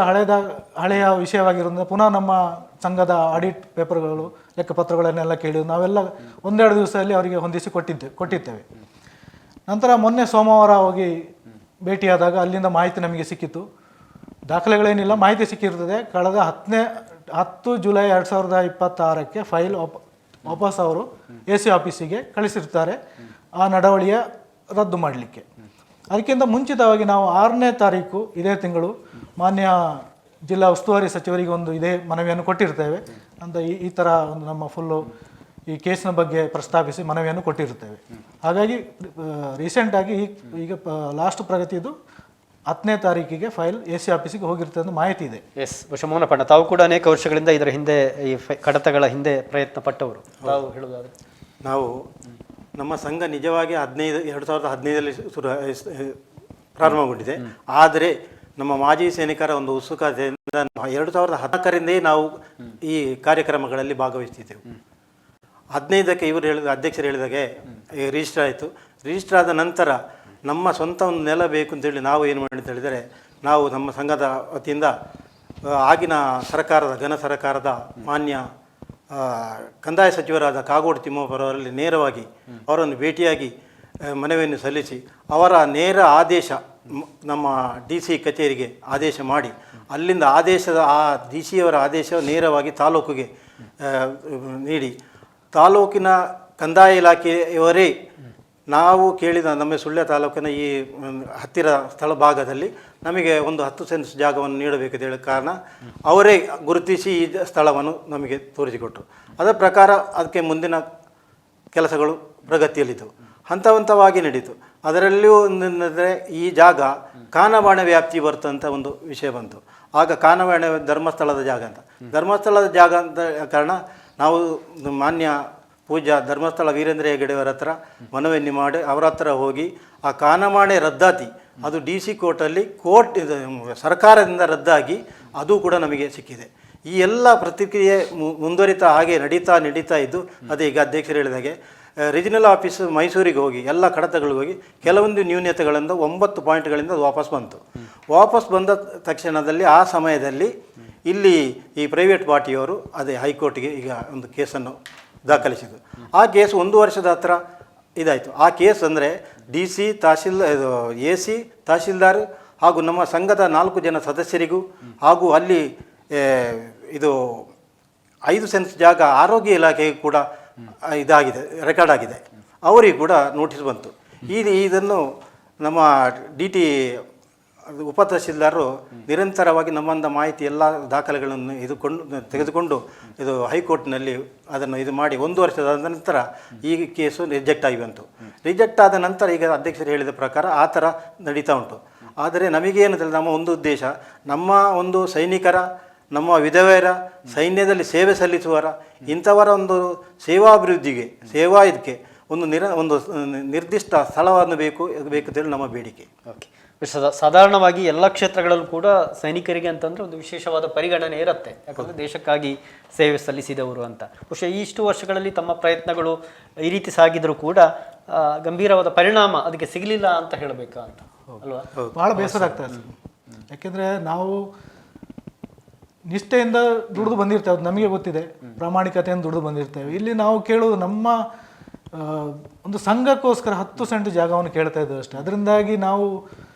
ಹಳೆಯ ವಿಷಯವಾಗಿರೋದ್ರಿಂದ ಪುನಃ ನಮ್ಮ ಸಂಘದ ಆಡಿಟ್ ಪೇಪರ್ಗಳು, ಲೆಕ್ಕಪತ್ರಗಳನ್ನೆಲ್ಲ ಕೇಳಿದ್ರು. ನಾವೆಲ್ಲ 1-2 ದಿವಸದಲ್ಲಿ ಅವರಿಗೆ ಹೊಂದಿಸಿ ಕೊಟ್ಟಿದ್ದೇವೆ. ನಂತರ ಮೊನ್ನೆ ಸೋಮವಾರ ಹೋಗಿ ಭೇಟಿಯಾದಾಗ ಅಲ್ಲಿಂದ ಮಾಹಿತಿ ನಮಗೆ ಸಿಕ್ಕಿತ್ತು. ದಾಖಲೆಗಳೇನಿಲ್ಲ, ಮಾಹಿತಿ ಸಿಕ್ಕಿರ್ತದೆ. ಕಳೆದ 10 ಜುಲೈ 2026ಕ್ಕೆ ಫೈಲ್ ವಾಪಸ್ ಅವರು AC ಆಫೀಸಿಗೆ ಕಳಿಸಿರ್ತಾರೆ ಆ ನಡವಳಿಯ ರದ್ದು ಮಾಡಲಿಕ್ಕೆ. ಅದಕ್ಕಿಂತ ಮುಂಚಿತವಾಗಿ ನಾವು 6ನೇ ತಾರೀಕು ಇದೇ ತಿಂಗಳು ಮಾನ್ಯ ಜಿಲ್ಲಾ ಉಸ್ತುವಾರಿ ಸಚಿವರಿಗೆ ಒಂದು ಇದೇ ಮನವಿಯನ್ನು ಕೊಟ್ಟಿರ್ತೇವೆ ಅಂತ. ಈ ಥರ ಒಂದು ನಮ್ಮ ಫುಲ್ಲು ಈ ಕೇಸಿನ ಬಗ್ಗೆ ಪ್ರಸ್ತಾಪಿಸಿ ಮನವಿಯನ್ನು ಕೊಟ್ಟಿರ್ತೇವೆ. ಹಾಗಾಗಿ ರೀಸೆಂಟಾಗಿ ಈಗ ಲಾಸ್ಟ್ ಪ್ರಗತಿದು 10ನೇ ತಾರೀಕಿಗೆ ಫೈಲ್ AC ಆಫೀಸಿಗೆ ಹೋಗಿರ್ತದೆ ಅಂತ ಮಾಹಿತಿ ಇದೆ. ಎಸ್, ಬಹುಶಃ ಮೋಹನಪ್ಪಣ್ಣ, ತಾವು ಕೂಡ ಅನೇಕ ವರ್ಷಗಳಿಂದ ಇದರ ಹಿಂದೆ ಈ ಕಡತಗಳ ಹಿಂದೆ ಪ್ರಯತ್ನ ಪಟ್ಟವರು. ತಾವು ಹೇಳೋದಾದ್ರೆ? ನಾವು ನಮ್ಮ ಸಂಘ ನಿಜವಾಗಿ 2015ರಲ್ಲಿ ಪ್ರಾರಂಭಗೊಂಡಿದೆ. ಆದರೆ ನಮ್ಮ ಮಾಜಿ ಸೈನಿಕರ ಒಂದು ಉತ್ಸುಕತೆಯಿಂದ 2014ರಿಂದಲೇ ನಾವು ಈ ಕಾರ್ಯಕ್ರಮಗಳಲ್ಲಿ ಭಾಗವಹಿಸ್ತಿದ್ದೆವು. 15ಕ್ಕೆ ಇವರು ಅಧ್ಯಕ್ಷರು ಹೇಳಿದಾಗೆ ರಿಜಿಸ್ಟರ್ ಆಯಿತು. ರಿಜಿಸ್ಟರ್ ಆದ ನಂತರ ನಮ್ಮ ಸ್ವಂತ ಒಂದು ನೆಲ ಬೇಕು ಅಂತೇಳಿ ನಾವು ಏನು ಮಾಡಿ ಅಂತ ಹೇಳಿದರೆ, ನಾವು ನಮ್ಮ ಸಂಘದ ವತಿಯಿಂದ ಆಗಿನ ಘನ ಸರ್ಕಾರದ ಮಾನ್ಯ ಕಂದಾಯ ಸಚಿವರಾದ ಕಾಗೋಡು ತಿಮ್ಮಪ್ಪರವರಲ್ಲಿ ನೇರವಾಗಿ ಅವರನ್ನು ಭೇಟಿಯಾಗಿ ಮನವಿಯನ್ನು ಸಲ್ಲಿಸಿ ಅವರ ನೇರ ಆದೇಶ ನಮ್ಮ DC ಕಚೇರಿಗೆ ಆದೇಶ ಮಾಡಿ, ಅಲ್ಲಿಂದ ಆ DC ಅವರ ಆದೇಶ ನೇರವಾಗಿ ತಾಲೂಕಿಗೆ ನೀಡಿ, ತಾಲೂಕಿನ ಕಂದಾಯ ಇಲಾಖೆಯವರೇ ನಾವು ಕೇಳಿದ ನಮ್ಮ ಸುಳ್ಯ ತಾಲೂಕಿನ ಈ ಹತ್ತಿರ ಸ್ಥಳ ಭಾಗದಲ್ಲಿ ನಮಗೆ ಒಂದು 10 ಸೆನ್ಸ್ ಜಾಗವನ್ನು ನೀಡಬೇಕಂತ ಹೇಳೋ ಕಾರಣ ಅವರೇ ಗುರುತಿಸಿ ಈ ಸ್ಥಳವನ್ನು ನಮಗೆ ತೋರಿಸಿಕೊಟ್ಟರು. ಅದರ ಪ್ರಕಾರ ಅದಕ್ಕೆ ಮುಂದಿನ ಕೆಲಸಗಳು ಪ್ರಗತಿಯಲ್ಲಿದ್ದವು, ಹಂತ ಹಂತವಾಗಿ ನಡೀತು. ಅದರಲ್ಲಿಯೂ ಒಂದೇನೆಂದರೆ ಈ ಜಾಗ ಕಾನವಾಣ ವ್ಯಾಪ್ತಿ ಬರ್ತಂಥ ಒಂದು ವಿಷಯ ಬಂತು. ಆಗ ಕಾನವಾಣ ಧರ್ಮಸ್ಥಳದ ಜಾಗ ಅಂತ, ಧರ್ಮಸ್ಥಳದ ಜಾಗ ಅಂತ ಕಾರಣ ನಾವು ಮಾನ್ಯ ಪೂಜ್ಯ ಧರ್ಮಸ್ಥಳ ವೀರೇಂದ್ರ ಹೆಗಡೆಯವರ ಹತ್ರ ಮನವಿಯನ್ನು ಮಾಡಿ ಅವರ ಹತ್ರ ಹೋಗಿ ಆ ಕಾನವಾಣೆ ರದ್ದಾತಿ ಅದು DC ಕೋರ್ಟಲ್ಲಿ ಸರ್ಕಾರದಿಂದ ರದ್ದಾಗಿ ಅದು ಕೂಡ ನಮಗೆ ಸಿಕ್ಕಿದೆ. ಈ ಎಲ್ಲ ಪ್ರತಿಕ್ರಿಯೆ ಮುಂದುವರಿತಾ ಹಾಗೆ ನಡೀತಾ ಇದ್ದು ಅದೇ ಈಗ ಅಧ್ಯಕ್ಷರು ಹೇಳಿದಾಗೆ ರೀಜನಲ್ ಆಫೀಸ್ ಮೈಸೂರಿಗೆ ಹೋಗಿ ಎಲ್ಲ ಕಡತಗಳಿಗೆ ಹೋಗಿ ಕೆಲವೊಂದು ನ್ಯೂನತೆಗಳಿಂದ 9 ಪಾಯಿಂಟ್ಗಳಿಂದ ಅದು ವಾಪಸ್ ಬಂದ ತಕ್ಷಣದಲ್ಲಿ ಆ ಸಮಯದಲ್ಲಿ ಇಲ್ಲಿ ಈ ಪ್ರೈವೇಟ್ ಪಾರ್ಟಿಯವರು ಅದೇ ಹೈಕೋರ್ಟ್ಗೆ ಈಗ ಒಂದು ಕೇಸನ್ನು ದಾಖಲಿಸಿದರು. ಆ ಕೇಸ್ 1 ವರ್ಷದ ಹತ್ರ ಇದಾಯಿತು. ಆ ಕೇಸ್ ಅಂದರೆ DC AC ತಹಶೀಲ್ದಾರ್ ಹಾಗೂ ನಮ್ಮ ಸಂಘದ 4 ಜನ ಸದಸ್ಯರಿಗೂ ಹಾಗೂ ಅಲ್ಲಿ ಇದು 5 ಸೆನ್ಸ್ ಜಾಗ ಆರೋಗ್ಯ ಇಲಾಖೆಗೆ ಕೂಡ ಇದಾಗಿದೆ, ರೆಕಾರ್ಡ್ ಆಗಿದೆ. ಅವರಿಗೆ ಕೂಡ ನೋಟಿಸ್ ಬಂತು. ಇದನ್ನು ನಮ್ಮ DT ಉಪ ತಹಶೀಲ್ದಾರರು ನಿರಂತರವಾಗಿ ನಮ್ಮಿಂದ ಮಾಹಿತಿ ಎಲ್ಲ ದಾಖಲೆಗಳನ್ನು ತೆಗೆದುಕೊಂಡು ಇದು ಹೈಕೋರ್ಟ್ನಲ್ಲಿ ಅದನ್ನು ಇದು ಮಾಡಿ 1 ವರ್ಷದ ನಂತರ ಈ ಕೇಸು ರಿಜೆಕ್ಟ್ ಆಗಿ ಬಂತು. ರಿಜೆಕ್ಟ್ ಆದ ನಂತರ ಈಗ ಅಧ್ಯಕ್ಷರು ಹೇಳಿದ ಪ್ರಕಾರ ಆ ಥರ ನಡೀತಾ ಉಂಟು. ಆದರೆ ನಮಗೇನು ನಮ್ಮ ಒಂದು ಉದ್ದೇಶ, ನಮ್ಮ ಒಂದು ಸೈನಿಕರ, ನಮ್ಮ ವಿಧವೆಯರ, ಸೈನ್ಯದಲ್ಲಿ ಸೇವೆ ಸಲ್ಲಿಸುವರ ಇಂಥವರ ಒಂದು ಸೇವಾಭಿವೃದ್ಧಿಗೆ ಇದಕ್ಕೆ ಒಂದು ನಿರ್ದಿಷ್ಟ ಸ್ಥಳವನ್ನು ಬೇಕಂತೇಳಿ ನಮ್ಮ ಬೇಡಿಕೆ. ಓಕೆ, ಸಾಧಾರಣವಾಗಿ ಎಲ್ಲ ಕ್ಷೇತ್ರಗಳಲ್ಲೂ ಕೂಡ ಸೈನಿಕರಿಗೆ ಅಂತಂದರೆ ಒಂದು ವಿಶೇಷವಾದ ಪರಿಗಣನೆ ಇರುತ್ತೆ. ಯಾಕಂದರೆ ದೇಶಕ್ಕಾಗಿ ಸೇವೆ ಸಲ್ಲಿಸಿದವರು ಅಂತ. ಬಹುಶಃ ಇಷ್ಟು ವರ್ಷಗಳಲ್ಲಿ ತಮ್ಮ ಪ್ರಯತ್ನಗಳು ಈ ರೀತಿ ಸಾಗಿದರೂ ಕೂಡ ಗಂಭೀರವಾದ ಪರಿಣಾಮ ಅದಕ್ಕೆ ಸಿಗಲಿಲ್ಲ ಅಂತ ಹೇಳಬೇಕಾ ಅಂತ ಅಲ್ವಾ? ಭಾಳ ಬೇಸರ ಆಗ್ತದೆ. ಯಾಕೆಂದರೆ ನಾವು ನಿಷ್ಠೆಯಿಂದ ದುಡಿದು ಬಂದಿರ್ತೇವೆ, ಅದು ನಮಗೆ ಗೊತ್ತಿದೆ, ಪ್ರಾಮಾಣಿಕತೆಯನ್ನು ದುಡಿದು ಬಂದಿರ್ತೇವೆ. ಇಲ್ಲಿ ನಾವು ಕೇಳೋದು ನಮ್ಮ ಒಂದು ಸಂಘಕ್ಕೋಸ್ಕರ 10 ಸೆಂಟ್ ಜಾಗವನ್ನು ಕೇಳ್ತಾ ಇದ್ದೇವೆ ಅಷ್ಟೇ. ಅದರಿಂದಾಗಿ ನಾವು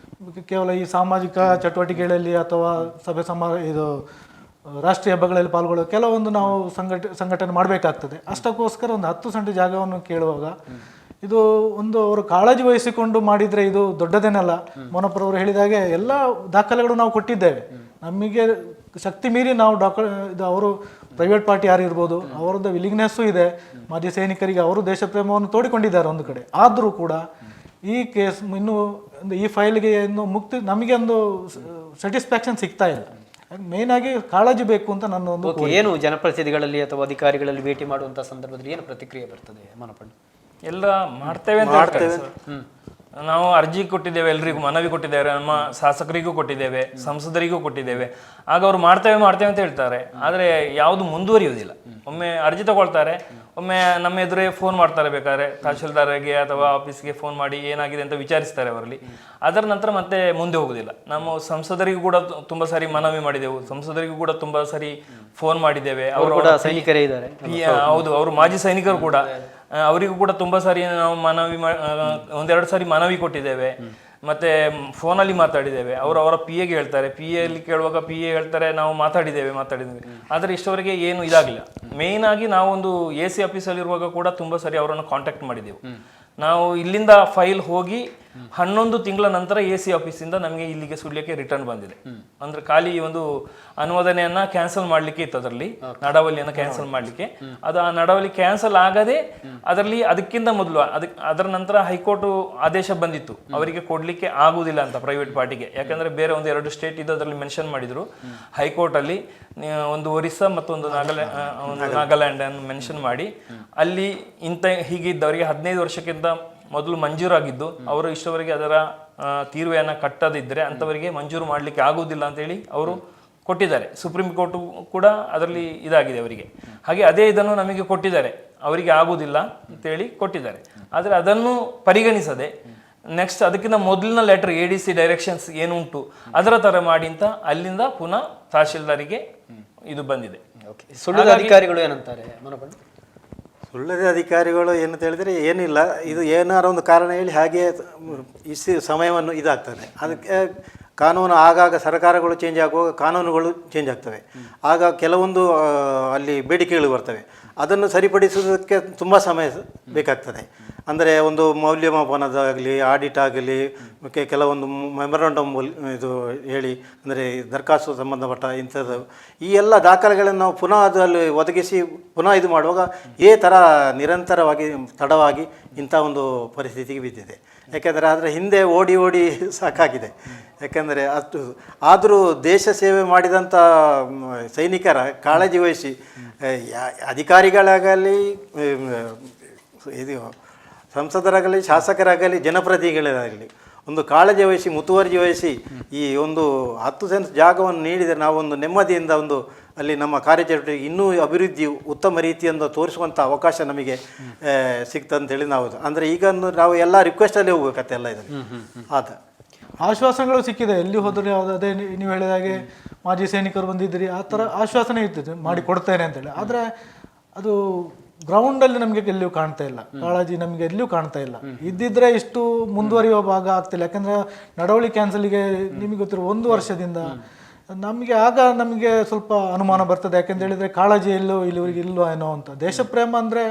ಕೇವಲ ಈ ಸಾಮಾಜಿಕ ಚಟುವಟಿಕೆಗಳಲ್ಲಿ ಅಥವಾ ಇದು ರಾಷ್ಟ್ರೀಯ ಹಬ್ಬಗಳಲ್ಲಿ ಪಾಲ್ಗೊಳ್ಳೋ ಕೆಲವೊಂದು ನಾವು ಸಂಘಟನೆ ಮಾಡಬೇಕಾಗ್ತದೆ. ಅಷ್ಟಕ್ಕೋಸ್ಕರ ಒಂದು 10 ಸೆಂಟ್ ಜಾಗವನ್ನು ಕೇಳುವಾಗ ಇದು ಒಂದು ಅವರು ಕಾಳಜಿ ವಹಿಸಿಕೊಂಡು ಮಾಡಿದರೆ ಇದು ದೊಡ್ಡದೇನಲ್ಲ. ಮೋನಪ್ಪರವರು ಹೇಳಿದಾಗೆ ಎಲ್ಲ ದಾಖಲೆಗಳು ನಾವು ಕೊಟ್ಟಿದ್ದೇವೆ. ನಮಗೆ ಶಕ್ತಿ ಮೀರಿ ನಾವು ಇದು ಅವರು ಪ್ರೈವೇಟ್ ಪಾರ್ಟಿ ಯಾರು ಇರ್ಬೋದು, ಅವರದ್ದು ವಿಲಿಂಗ್ನೆಸ್ಸು ಇದೆ. ಮಾಜಿ ಸೈನಿಕರಿಗೆ ಅವರು ದೇಶ ಪ್ರೇಮವನ್ನು ತೋಡಿಕೊಂಡಿದ್ದಾರೆ ಒಂದು ಕಡೆ. ಆದರೂ ಕೂಡ ಈ ಕೇಸ್ ಇನ್ನೂ ಈ ಫೈಲ್ಗೆ ಇನ್ನು ನಮಗೆ ಒಂದು ಸ್ಯಾಟಿಸ್ಫ್ಯಾಕ್ಷನ್ ಸಿಗ್ತಾ ಇಲ್ಲ. ಮೇಯ್ನಾಗಿ ಕಾಳಜಿ ಬೇಕು ಅಂತ ನನ್ನ ಒಂದು ಏನು ಜನಪ್ರತಿನಿಧಿಗಳಲ್ಲಿ ಅಥವಾ ಅಧಿಕಾರಿಗಳಲ್ಲಿ ಭೇಟಿ ಮಾಡುವಂಥ ಸಂದರ್ಭದಲ್ಲಿ ಏನು ಪ್ರತಿಕ್ರಿಯೆ ಬರ್ತದೆ ಮನಪಣ್ಣ? ಎಲ್ಲ ಮಾಡ್ತೇವೆ ಅಂತ ಹೇಳ್ತಾರೆ ಸರ್. ನಾವು ಅರ್ಜಿ ಕೊಟ್ಟಿದ್ದೇವೆ, ಎಲ್ರಿಗೂ ಮನವಿ ಕೊಟ್ಟಿದ್ದೇವೆ, ನಮ್ಮ ಶಾಸಕರಿಗೂ ಕೊಟ್ಟಿದ್ದೇವೆ, ಸಂಸದರಿಗೂ ಕೊಟ್ಟಿದ್ದೇವೆ. ಆಗ ಅವರು ಮಾಡ್ತೇವೆ ಅಂತ ಹೇಳ್ತಾರೆ, ಆದರೆ ಯಾವುದು ಮುಂದುವರಿಯುವುದಿಲ್ಲ. ಒಮ್ಮೆ ಅರ್ಜಿ ತಗೊಳ್ತಾರೆ, ಒಮ್ಮೆ ನಮ್ಮ ಎದುರೇ ಫೋನ್ ಮಾಡ್ತಾರೆ, ಬೇಕಾದ್ರೆ ತಹಶೀಲ್ದಾರ್ಗೆ ಅಥವಾ ಆಫೀಸ್ಗೆ ಫೋನ್ ಮಾಡಿ ಏನಾಗಿದೆ ಅಂತ ವಿಚಾರಿಸ್ತಾರೆ ಅವರಲ್ಲಿ. ಅದರ ನಂತರ ಮತ್ತೆ ಮುಂದೆ ಹೋಗುದಿಲ್ಲ. ನಮ್ಮ ಸಂಸದರಿಗೂ ಕೂಡ ತುಂಬ ಸಾರಿ ಮನವಿ ಮಾಡಿದೆವು, ಸಂಸದರಿಗೂ ಕೂಡ ತುಂಬ ಸಾರಿ ಫೋನ್ ಮಾಡಿದ್ದೇವೆ. ಅವರು ಸೈನಿಕರೇ ಇದ್ದಾರೆ, ಹೌದು, ಅವರು ಮಾಜಿ ಸೈನಿಕರು ಕೂಡ. ಅವರಿಗೂ ಕೂಡ ತುಂಬ ಸಾರಿ ನಾವು ಒಂದೆರಡು ಸಾರಿ ಮನವಿ ಕೊಟ್ಟಿದ್ದೇವೆ. ಮತ್ತೆ ಫೋನಲ್ಲಿ ಮಾತಾಡಿದ್ದೇವೆ. ಅವರ PA ಗೆ ಹೇಳ್ತಾರೆ, PA ಅಲ್ಲಿ ಕೇಳುವಾಗ PA ಹೇಳ್ತಾರೆ ನಾವು ಮಾತಾಡಿದ್ದೇವೆ. ಆದರೆ ಇಷ್ಟವರೆಗೆ ಏನು ಇದಾಗಲಿಲ್ಲ. ಮೇಯ್ನ್ ಆಗಿ ನಾವೊಂದು AC ಆಫೀಸಲ್ಲಿ ಇರುವಾಗ ಕೂಡ ತುಂಬ ಸರಿ ಅವರನ್ನು ಕಾಂಟ್ಯಾಕ್ಟ್ ಮಾಡಿದ್ದೆವು. ನಾವು ಇಲ್ಲಿಂದ ಫೈಲ್ ಹೋಗಿ 11 ತಿಂಗಳ ನಂತರ AC ಆಫೀಸಿಂದ ನಮಗೆ ಇಲ್ಲಿಗೆ ಸುಳ್ಯಕ್ಕೆ ರಿಟರ್ನ್ ಬಂದಿದೆ. ಅಂದ್ರೆ ಖಾಲಿ ಒಂದು ಅನುಮೋದನೆಯನ್ನ ಕ್ಯಾನ್ಸಲ್ ಮಾಡ್ಲಿಕ್ಕೆ ಇತ್ತು, ಅದರಲ್ಲಿ ನಡಾವಳಿಯನ್ನ ಕ್ಯಾನ್ಸಲ್ ಮಾಡ್ಲಿಕ್ಕೆ. ಅದು ಆ ನಡಾವಳಿ ಕ್ಯಾನ್ಸಲ್ ಆಗದೆ ಅದರಲ್ಲಿ ಅದಕ್ಕಿಂತ ಮೊದಲು ಅದರ ನಂತರ ಹೈಕೋರ್ಟ್ ಆದೇಶ ಬಂದಿತ್ತು, ಅವರಿಗೆ ಕೊಡ್ಲಿಕ್ಕೆ ಆಗುದಿಲ್ಲ ಅಂತ ಪ್ರೈವೇಟ್ ಪಾರ್ಟಿಗೆ. ಯಾಕಂದ್ರೆ ಬೇರೆ 1-2 ಸ್ಟೇಟ್ ಇದು ಅದರಲ್ಲಿ ಮೆನ್ಷನ್ ಮಾಡಿದ್ರು ಹೈಕೋರ್ಟ್ ಅಲ್ಲಿ. ಒಂದು ಒರಿಸ್ಸಾ ಮತ್ತೊಂದು ನಾಗಾಲ್ಯಾಂಡ್ ಅನ್ನು ಮೆನ್ಷನ್ ಮಾಡಿ ಅಲ್ಲಿ ಹೀಗಿದ್ದವರಿಗೆ 15 ವರ್ಷಕ್ಕಿಂತ ಮೊದಲು ಮಂಜೂರಾಗಿದ್ದು ಅವರು ಇಷ್ಟವರೆಗೆ ಅದರ ತೀರ್ವೆಯನ್ನು ಕಟ್ಟದಿದ್ದರೆ ಅಂಥವರಿಗೆ ಮಂಜೂರು ಮಾಡಲಿಕ್ಕೆ ಆಗುವುದಿಲ್ಲ ಅಂತೇಳಿ ಅವರು ಕೊಟ್ಟಿದ್ದಾರೆ. ಸುಪ್ರೀಂ ಕೋರ್ಟ್ ಕೂಡ ಅದರಲ್ಲಿ ಇದಾಗಿದೆ ಅವರಿಗೆ. ಹಾಗೆ ಅದೇ ಇದನ್ನು ನಮಗೆ ಕೊಟ್ಟಿದ್ದಾರೆ, ಅವರಿಗೆ ಆಗುವುದಿಲ್ಲ ಅಂತೇಳಿ ಕೊಟ್ಟಿದ್ದಾರೆ. ಆದರೆ ಅದನ್ನು ಪರಿಗಣಿಸದೆ ನೆಕ್ಸ್ಟ್ ಅದಕ್ಕಿಂತ ಮೊದಲಿನ ಲೆಟರ್ ADC ಡೈರೆಕ್ಷನ್ಸ್ ಏನುಂಟು ಅದರ ಥರ ಮಾಡಿ ಅಂತ ಅಲ್ಲಿಂದ ಪುನಃ ತಹಶೀಲ್ದಾರಿಗೆ ಇದು ಬಂದಿದೆ. ಸುಳ್ಳಿದ ಅಧಿಕಾರಿಗಳು ಏನಂತಾರೆ ಮನೋಬಣ್ಣ? ಸುಳ್ಳದ ಅಧಿಕಾರಿಗಳು ಏನಂತ ಹೇಳಿದರೆ ಏನಿಲ್ಲ, ಇದು ಏನಾರು ಒಂದು ಕಾರಣ ಹೇಳಿ ಹಾಗೆ ಸಮಯವನ್ನು ಇದಾಗ್ತದೆ. ಅದಕ್ಕೆ ಕಾನೂನು ಆಗಾಗ ಸರ್ಕಾರಗಳು ಚೇಂಜ್ ಆಗುವಾಗ ಕಾನೂನುಗಳು ಚೇಂಜ್ ಆಗ್ತವೆ. ಆಗ ಕೆಲವೊಂದು ಅಲ್ಲಿ ಬೇಡಿಕೆಗಳು ಬರ್ತವೆ. ಅದನ್ನು ಸರಿಪಡಿಸೋದಕ್ಕೆ ತುಂಬ ಸಮಯ ಬೇಕಾಗ್ತದೆ. ಅಂದರೆ ಒಂದು ಮೌಲ್ಯಮಾಪನದಾಗಲಿ, ಆಡಿಟ್ ಆಗಲಿ, ಕೆಲವೊಂದು ಮೆಮೊರಂಡಮ್ ಇದು ಹೇಳಿ ಅಂದರೆ ದರಖಾಸ್ತು ಸಂಬಂಧಪಟ್ಟ ಇಂಥದ್ದು ಈ ಎಲ್ಲ ದಾಖಲೆಗಳನ್ನು ನಾವು ಪುನಃ ಅದರಲ್ಲಿ ಒದಗಿಸಿ ಪುನಃ ಇದು ಮಾಡುವಾಗ ಇದೇ ಥರ ನಿರಂತರವಾಗಿ ತಡವಾಗಿ ಇಂಥ ಒಂದು ಪರಿಸ್ಥಿತಿಗೆ ಬಿದ್ದಿದೆ. ಯಾಕೆಂದರೆ ಅದರ ಹಿಂದೆ ಓಡಿ ಸಾಕಾಗಿದೆ. ಯಾಕೆಂದರೆ ಅಷ್ಟು ಆದರೂ ದೇಶ ಸೇವೆ ಮಾಡಿದಂಥ ಸೈನಿಕರ ಕಾಳಜಿ ವಹಿಸಿ ಅಧಿಕಾರಿಗಳಾಗಲಿ, ಇದು ಸಂಸದರಾಗಲಿ, ಶಾಸಕರಾಗಲಿ, ಜನಪ್ರತಿನಿಧಿಗಳಾಗಲಿ ಒಂದು ಕಾಳಜಿ ವಹಿಸಿ ಮುತುವರ್ಜಿ ವಹಿಸಿ ಈ ಒಂದು 10 ಸೆನ್ಸ್ ಜಾಗವನ್ನು ನೀಡಿದರೆ ನಾವೊಂದು ನೆಮ್ಮದಿಯಿಂದ ಒಂದು ಅಲ್ಲಿ ನಮ್ಮ ಕಾರ್ಯಚಟುವಟಿಕೆ ಇನ್ನೂ ಅಭಿವೃದ್ಧಿ ಉತ್ತಮ ರೀತಿಯಿಂದ ತೋರಿಸುವಂಥ ಅವಕಾಶ ನಮಗೆ ಸಿಕ್ತಂತೇಳಿ ನಾವು ಅಂದರೆ ಈಗ ನಾವು ಎಲ್ಲ ರಿಕ್ವೆಸ್ಟಲ್ಲಿ ಹೋಗ್ಬೇಕತ್ತೆ ಎಲ್ಲ ಇದನ್ನು ಆದ ಆಶ್ವಾಸನೆಗಳು ಸಿಕ್ಕಿದೆ. ಎಲ್ಲಿ ಹೋದರೆ ಅದೇ ನೀವು ಹೇಳಿದ ಹಾಗೆ ಮಾಜಿ ಸೈನಿಕರು ಬಂದಿದ್ದೀರಿ ಆ ಥರ ಆಶ್ವಾಸನೆ ಇರ್ತದೆ ಮಾಡಿ ಕೊಡ್ತೇನೆ ಅಂತೇಳಿ. ಆದರೆ ಅದು ಗ್ರೌಂಡಲ್ಲಿ ನಮಗೆ ಎಲ್ಲಿಯೂ ಕಾಣ್ತಾ ಇಲ್ಲ, ಕಾಳಜಿ ನಮಗೆ ಎಲ್ಲಿಯೂ ಕಾಣ್ತಾ ಇಲ್ಲ. ಇದ್ದಿದ್ರೆ ಇಷ್ಟು ಮುಂದುವರಿಯುವ ಭಾಗ ಆಗ್ತಿಲ್ಲ. ಯಾಕಂದರೆ ನಡವಳಿ ಕ್ಯಾನ್ಸಲಿಗೆ ನಿಮಗೆ ಗೊತ್ತಿರೋ 1 ವರ್ಷದಿಂದ ನಮಗೆ ಸ್ವಲ್ಪ ಅನುಮಾನ ಬರ್ತದೆ. ಯಾಕೆಂತ ಹೇಳಿದರೆ ಕಾಳಜಿ ಎಲ್ಲೋ ಇಲ್ಲಿವರೆಗೆ ಇಲ್ವೋ ಏನೋ ಅಂತ. ದೇಶ ಪ್ರೇಮ ಅಂದರೆ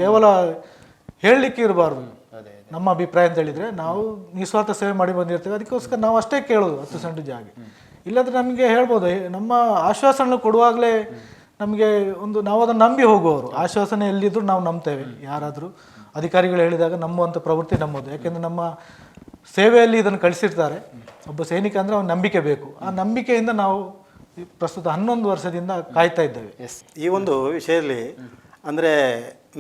ಕೇವಲ ಹೇಳಲಿಕ್ಕೆ ಇರಬಾರ್ದು. ನಮ್ಮ ಅಭಿಪ್ರಾಯ ಅಂತ ಹೇಳಿದರೆ ನಾವು ನಿಸ್ವಾರ್ಥ ಸೇವೆ ಮಾಡಿ ಬಂದಿರ್ತೇವೆ, ಅದಕ್ಕೋಸ್ಕರ ನಾವು ಅಷ್ಟೇ ಕೇಳೋದು 10 ಸೆಂಟ್ ಜಾಗ. ಇಲ್ಲಾಂದರೆ ನಮಗೆ ಹೇಳ್ಬೋದು, ನಮ್ಮ ಆಶ್ವಾಸನೆ ಕೊಡುವಾಗಲೇ ನಮಗೆ ನಾವು ಅದನ್ನು ನಂಬಿ ಹೋಗುವವರು. ಆಶ್ವಾಸನೆ ಎಲ್ಲಿದ್ದರೂ ನಾವು ನಂಬ್ತೇವೆ. ಯಾರಾದರೂ ಅಧಿಕಾರಿಗಳು ಹೇಳಿದಾಗ ನಂಬುವಂಥ ಪ್ರವೃತ್ತಿ ನಮ್ಮದು. ಯಾಕೆಂದರೆ ನಮ್ಮ ಸೇವೆಯಲ್ಲಿ ಇದನ್ನು ಕಳಿಸಿರ್ತಾರೆ. ಒಬ್ಬ ಸೈನಿಕ ಅಂದರೆ ಅವ್ನ ನಂಬಿಕೆ ಬೇಕು. ಆ ನಂಬಿಕೆಯಿಂದ ನಾವು ಪ್ರಸ್ತುತ 11 ವರ್ಷದಿಂದ ಕಾಯ್ತಾ ಇದ್ದೇವೆ. ಈ ಒಂದು ವಿಷಯದಲ್ಲಿ ಅಂದರೆ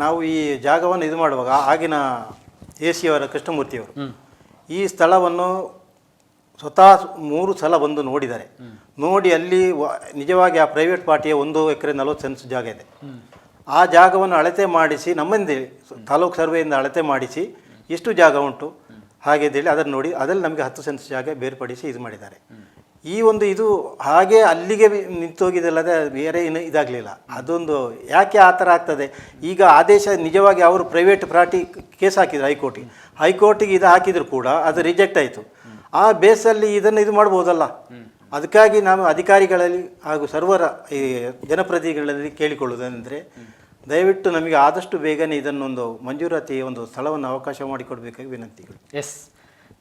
ನಾವು ಈ ಜಾಗವನ್ನು ಇದು ಮಾಡುವಾಗ ಆಗಿನ AC ಅವರ ಕೃಷ್ಣಮೂರ್ತಿಯವರು ಈ ಸ್ಥಳವನ್ನು ಸ್ವತಃ 3 ಸಲ ಬಂದು ನೋಡಿದ್ದಾರೆ. ನೋಡಿ ಅಲ್ಲಿ ನಿಜವಾಗಿ ಆ ಪ್ರೈವೇಟ್ ಪಾರ್ಟಿಯ 1 ಎಕರೆ 40 ಸೆಂಟ್ಸ್ ಜಾಗ ಇದೆ. ಆ ಜಾಗವನ್ನು ಅಳತೆ ಮಾಡಿಸಿ ನಮ್ಮಂದೇ ತಾಲೂಕು ಸರ್ವೆಯಿಂದ ಅಳತೆ ಮಾಡಿಸಿ ಎಷ್ಟು ಜಾಗ ಉಂಟು ಹಾಗೆ ಅಂತೇಳಿ ಅದನ್ನು ನೋಡಿ ಅದರಲ್ಲಿ ನಮಗೆ 10 ಸೆಂಟ್ಸ್ ಜಾಗ ಬೇರ್ಪಡಿಸಿ ಇದು ಮಾಡಿದ್ದಾರೆ. ಈ ಒಂದು ಇದು ಹಾಗೆ ಅಲ್ಲಿಗೆ ನಿಂತೋಗಿದಲ್ಲದೆ ಬೇರೆ ಏನು ಇದಾಗಲಿಲ್ಲ. ಅದೊಂದು ಯಾಕೆ ಆ ಥರ ಆಗ್ತದೆ? ಈಗ ಆದೇಶ ನಿಜವಾಗಿ ಅವರು ಪ್ರೈವೇಟ್ ಪಾರ್ಟಿ ಕೇಸ್ ಹಾಕಿದ್ರು ಹೈಕೋರ್ಟಿಗೆ ಇದು ಹಾಕಿದ್ರು ಕೂಡ ಅದು ರಿಜೆಕ್ಟ್ ಆಯಿತು. ಆ ಬೇಸಲ್ಲಿ ಇದನ್ನು ಇದು ಮಾಡ್ಬೋದಲ್ಲ. ಅದಕ್ಕಾಗಿ ನಾನು ಅಧಿಕಾರಿಗಳಲ್ಲಿ ಹಾಗೂ ಸರ್ವರ ಈ ಜನಪ್ರತಿನಿಧಿಗಳಲ್ಲಿ ಕೇಳಿಕೊಳ್ಳುವುದಂದರೆ ದಯವಿಟ್ಟು ನಮಗೆ ಆದಷ್ಟು ಬೇಗನೆ ಇದನ್ನೊಂದು ಮಂಜೂರಾತಿ ಒಂದು ಸ್ಥಳವನ್ನು ಅವಕಾಶ ಮಾಡಿಕೊಡ್ಬೇಕಾಗಿ ವಿನಂತಿಗಳು. ಎಸ್,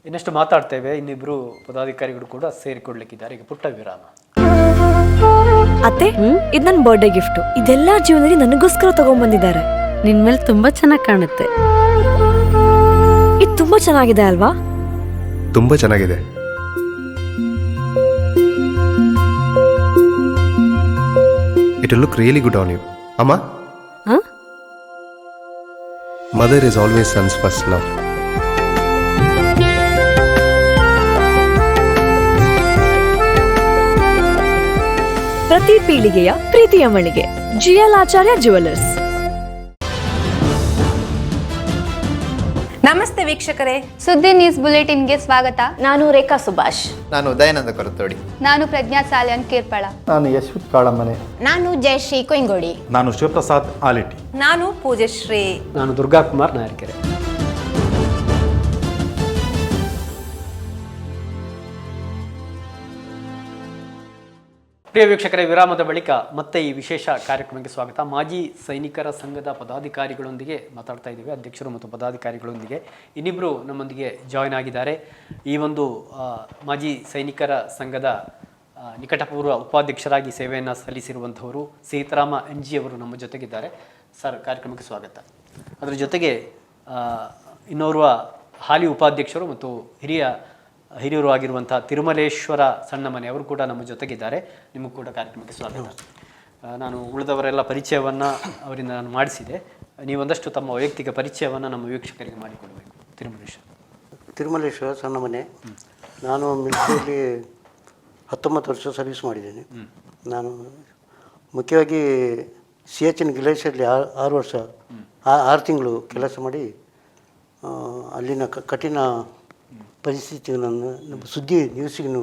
ಇನ್ನಷ್ಟು ಮಾತಾಡ್ತೇವೆ. ಇನ್ನಿಬ್ರು ಪದಾಧಿಕಾರಿಗಳು ಕೂಡ ಸೇರಿಕೊಳ್ಳಲಿಕ್ಕಿದ್ದಾರೆ. ಈಗ ಪುಟ್ಟ ವಿರಾಮ. ಅತ್ತೆ, ಇದು ನನ್ನ ಬರ್ಡೇ ಗಿಫ್ಟ್. ಇದೆಲ್ಲ ಜೀವನದಲ್ಲಿ ನನಗೋಸ್ಕರ ತಗೊಂಡ್ಬಂದಿದ್ದಾರೆ. ನಿನ್ ಮೇಲೆ ತುಂಬಾ ಚೆನ್ನಾಗಿ ಕಾಣುತ್ತೆ. ಇದು ತುಂಬಾ ಚೆನ್ನಾಗಿದೆ ಅಲ್ವಾ? ತುಂಬಾ ಚೆನ್ನಾಗಿದೆ. It will look really good on you. Amma? Huh? Mother is always son's first love. ಪ್ರತಿ ಪೀಳಿಗೆಯ ಪ್ರೀತಿಯ ಮಳಿಗೆ GL ಆಚಾರ್ಯ ಜುವೆಲ್ಲರ್ಸ್. ನಮಸ್ತೆ ವೀಕ್ಷಕರೇ, ಸುದ್ದಿ ನ್ಯೂಸ್ ಬುಲೆಟಿನ್ಗೆ ಸ್ವಾಗತ. ನಾನು ರೇಖಾ ಸುಭಾಷ್. ನಾನು ದಯಾನಂದ ಕೊರತೋಡಿ. ನಾನು ಪ್ರಜ್ಞಾ ಸಾಲ್ಯನ್ ಕಿರ್ಪಳ. ನಾನು ಯಶ್ವಿತ್ ಕಾಳಮನೆ. ನಾನು ಜಯಶ್ರೀ ಕೊಯ್ಗೋಡಿ. ನಾನು ಶಿವಪ್ರಸಾದ್ ಆಲಿಟಿ. ನಾನು ಪೂಜಶ್ರೀ. ನಾನು ದುರ್ಗಾ ಕುಮಾರ್ ನಾಯರ್ಕೆರೆ. ಪ್ರಿಯ ವೀಕ್ಷಕರೇ, ವಿರಾಮದ ಬಳಿಕ ಮತ್ತೆ ಈ ವಿಶೇಷ ಕಾರ್ಯಕ್ರಮಕ್ಕೆ ಸ್ವಾಗತ. ಮಾಜಿ ಸೈನಿಕರ ಸಂಘದ ಪದಾಧಿಕಾರಿಗಳೊಂದಿಗೆ ಮಾತಾಡ್ತಾ ಇದ್ದೀವಿ, ಅಧ್ಯಕ್ಷರು ಮತ್ತು ಪದಾಧಿಕಾರಿಗಳೊಂದಿಗೆ. ಇನ್ನಿಬ್ಬರು ನಮ್ಮೊಂದಿಗೆ ಜಾಯ್ನ್ ಆಗಿದ್ದಾರೆ. ಈ ಒಂದು ಮಾಜಿ ಸೈನಿಕರ ಸಂಘದ ನಿಕಟಪೂರ್ವ ಉಪಾಧ್ಯಕ್ಷರಾಗಿ ಸೇವೆಯನ್ನು ಸಲ್ಲಿಸಿರುವಂಥವರು ಸೀತಾರಾಮ NG ಅವರು ನಮ್ಮ ಜೊತೆಗಿದ್ದಾರೆ. ಸರ್, ಕಾರ್ಯಕ್ರಮಕ್ಕೆ ಸ್ವಾಗತ. ಅದರ ಜೊತೆಗೆ ಇನ್ನೋರ್ವ ಹಾಲಿ ಉಪಾಧ್ಯಕ್ಷರು ಮತ್ತು ಹಿರಿಯರು ಆಗಿರುವಂಥ ತಿರುಮಲೇಶ್ವರ ಸಣ್ಣಮನೆ ಅವರು ಕೂಡ ನಮ್ಮ ಜೊತೆಗಿದ್ದಾರೆ. ನಿಮಗೂ ಕೂಡ ಕಾರ್ಯಕ್ರಮಕ್ಕೆ ಸ್ವಾಗತ. ನಾನು ಉಳಿದವರೆಲ್ಲ ಪರಿಚಯವನ್ನು ಅವರಿಂದ ನಾನು ಮಾಡಿಸಿದೆ. ನೀವೊಂದಷ್ಟು ತಮ್ಮ ವೈಯಕ್ತಿಕ ಪರಿಚಯವನ್ನು ನಮ್ಮ ವೀಕ್ಷಕರಿಗೆ ಮಾಡಿಕೊಡಬೇಕು. ತಿರುಮಲೇಶ್ವರ ಸಣ್ಣಮನೆ. ನಾನು ಮಿಲಿಟರಿಯಲ್ಲಿ 19 ವರ್ಷ ಸರ್ವಿಸ್ ಮಾಡಿದ್ದೇನೆ. ನಾನು ಮುಖ್ಯವಾಗಿ CHN ಗ್ಲೇಷಿಯರ್ಲಿ 6 ವರ್ಷ 6 ತಿಂಗಳು ಕೆಲಸ ಮಾಡಿ ಅಲ್ಲಿನ ಕಠಿಣ ಪರಿಸ್ಥಿತಿಗಳನ್ನು ನಮ್ಮ ಸುದ್ದಿ ನ್ಯೂಸಿಗೂ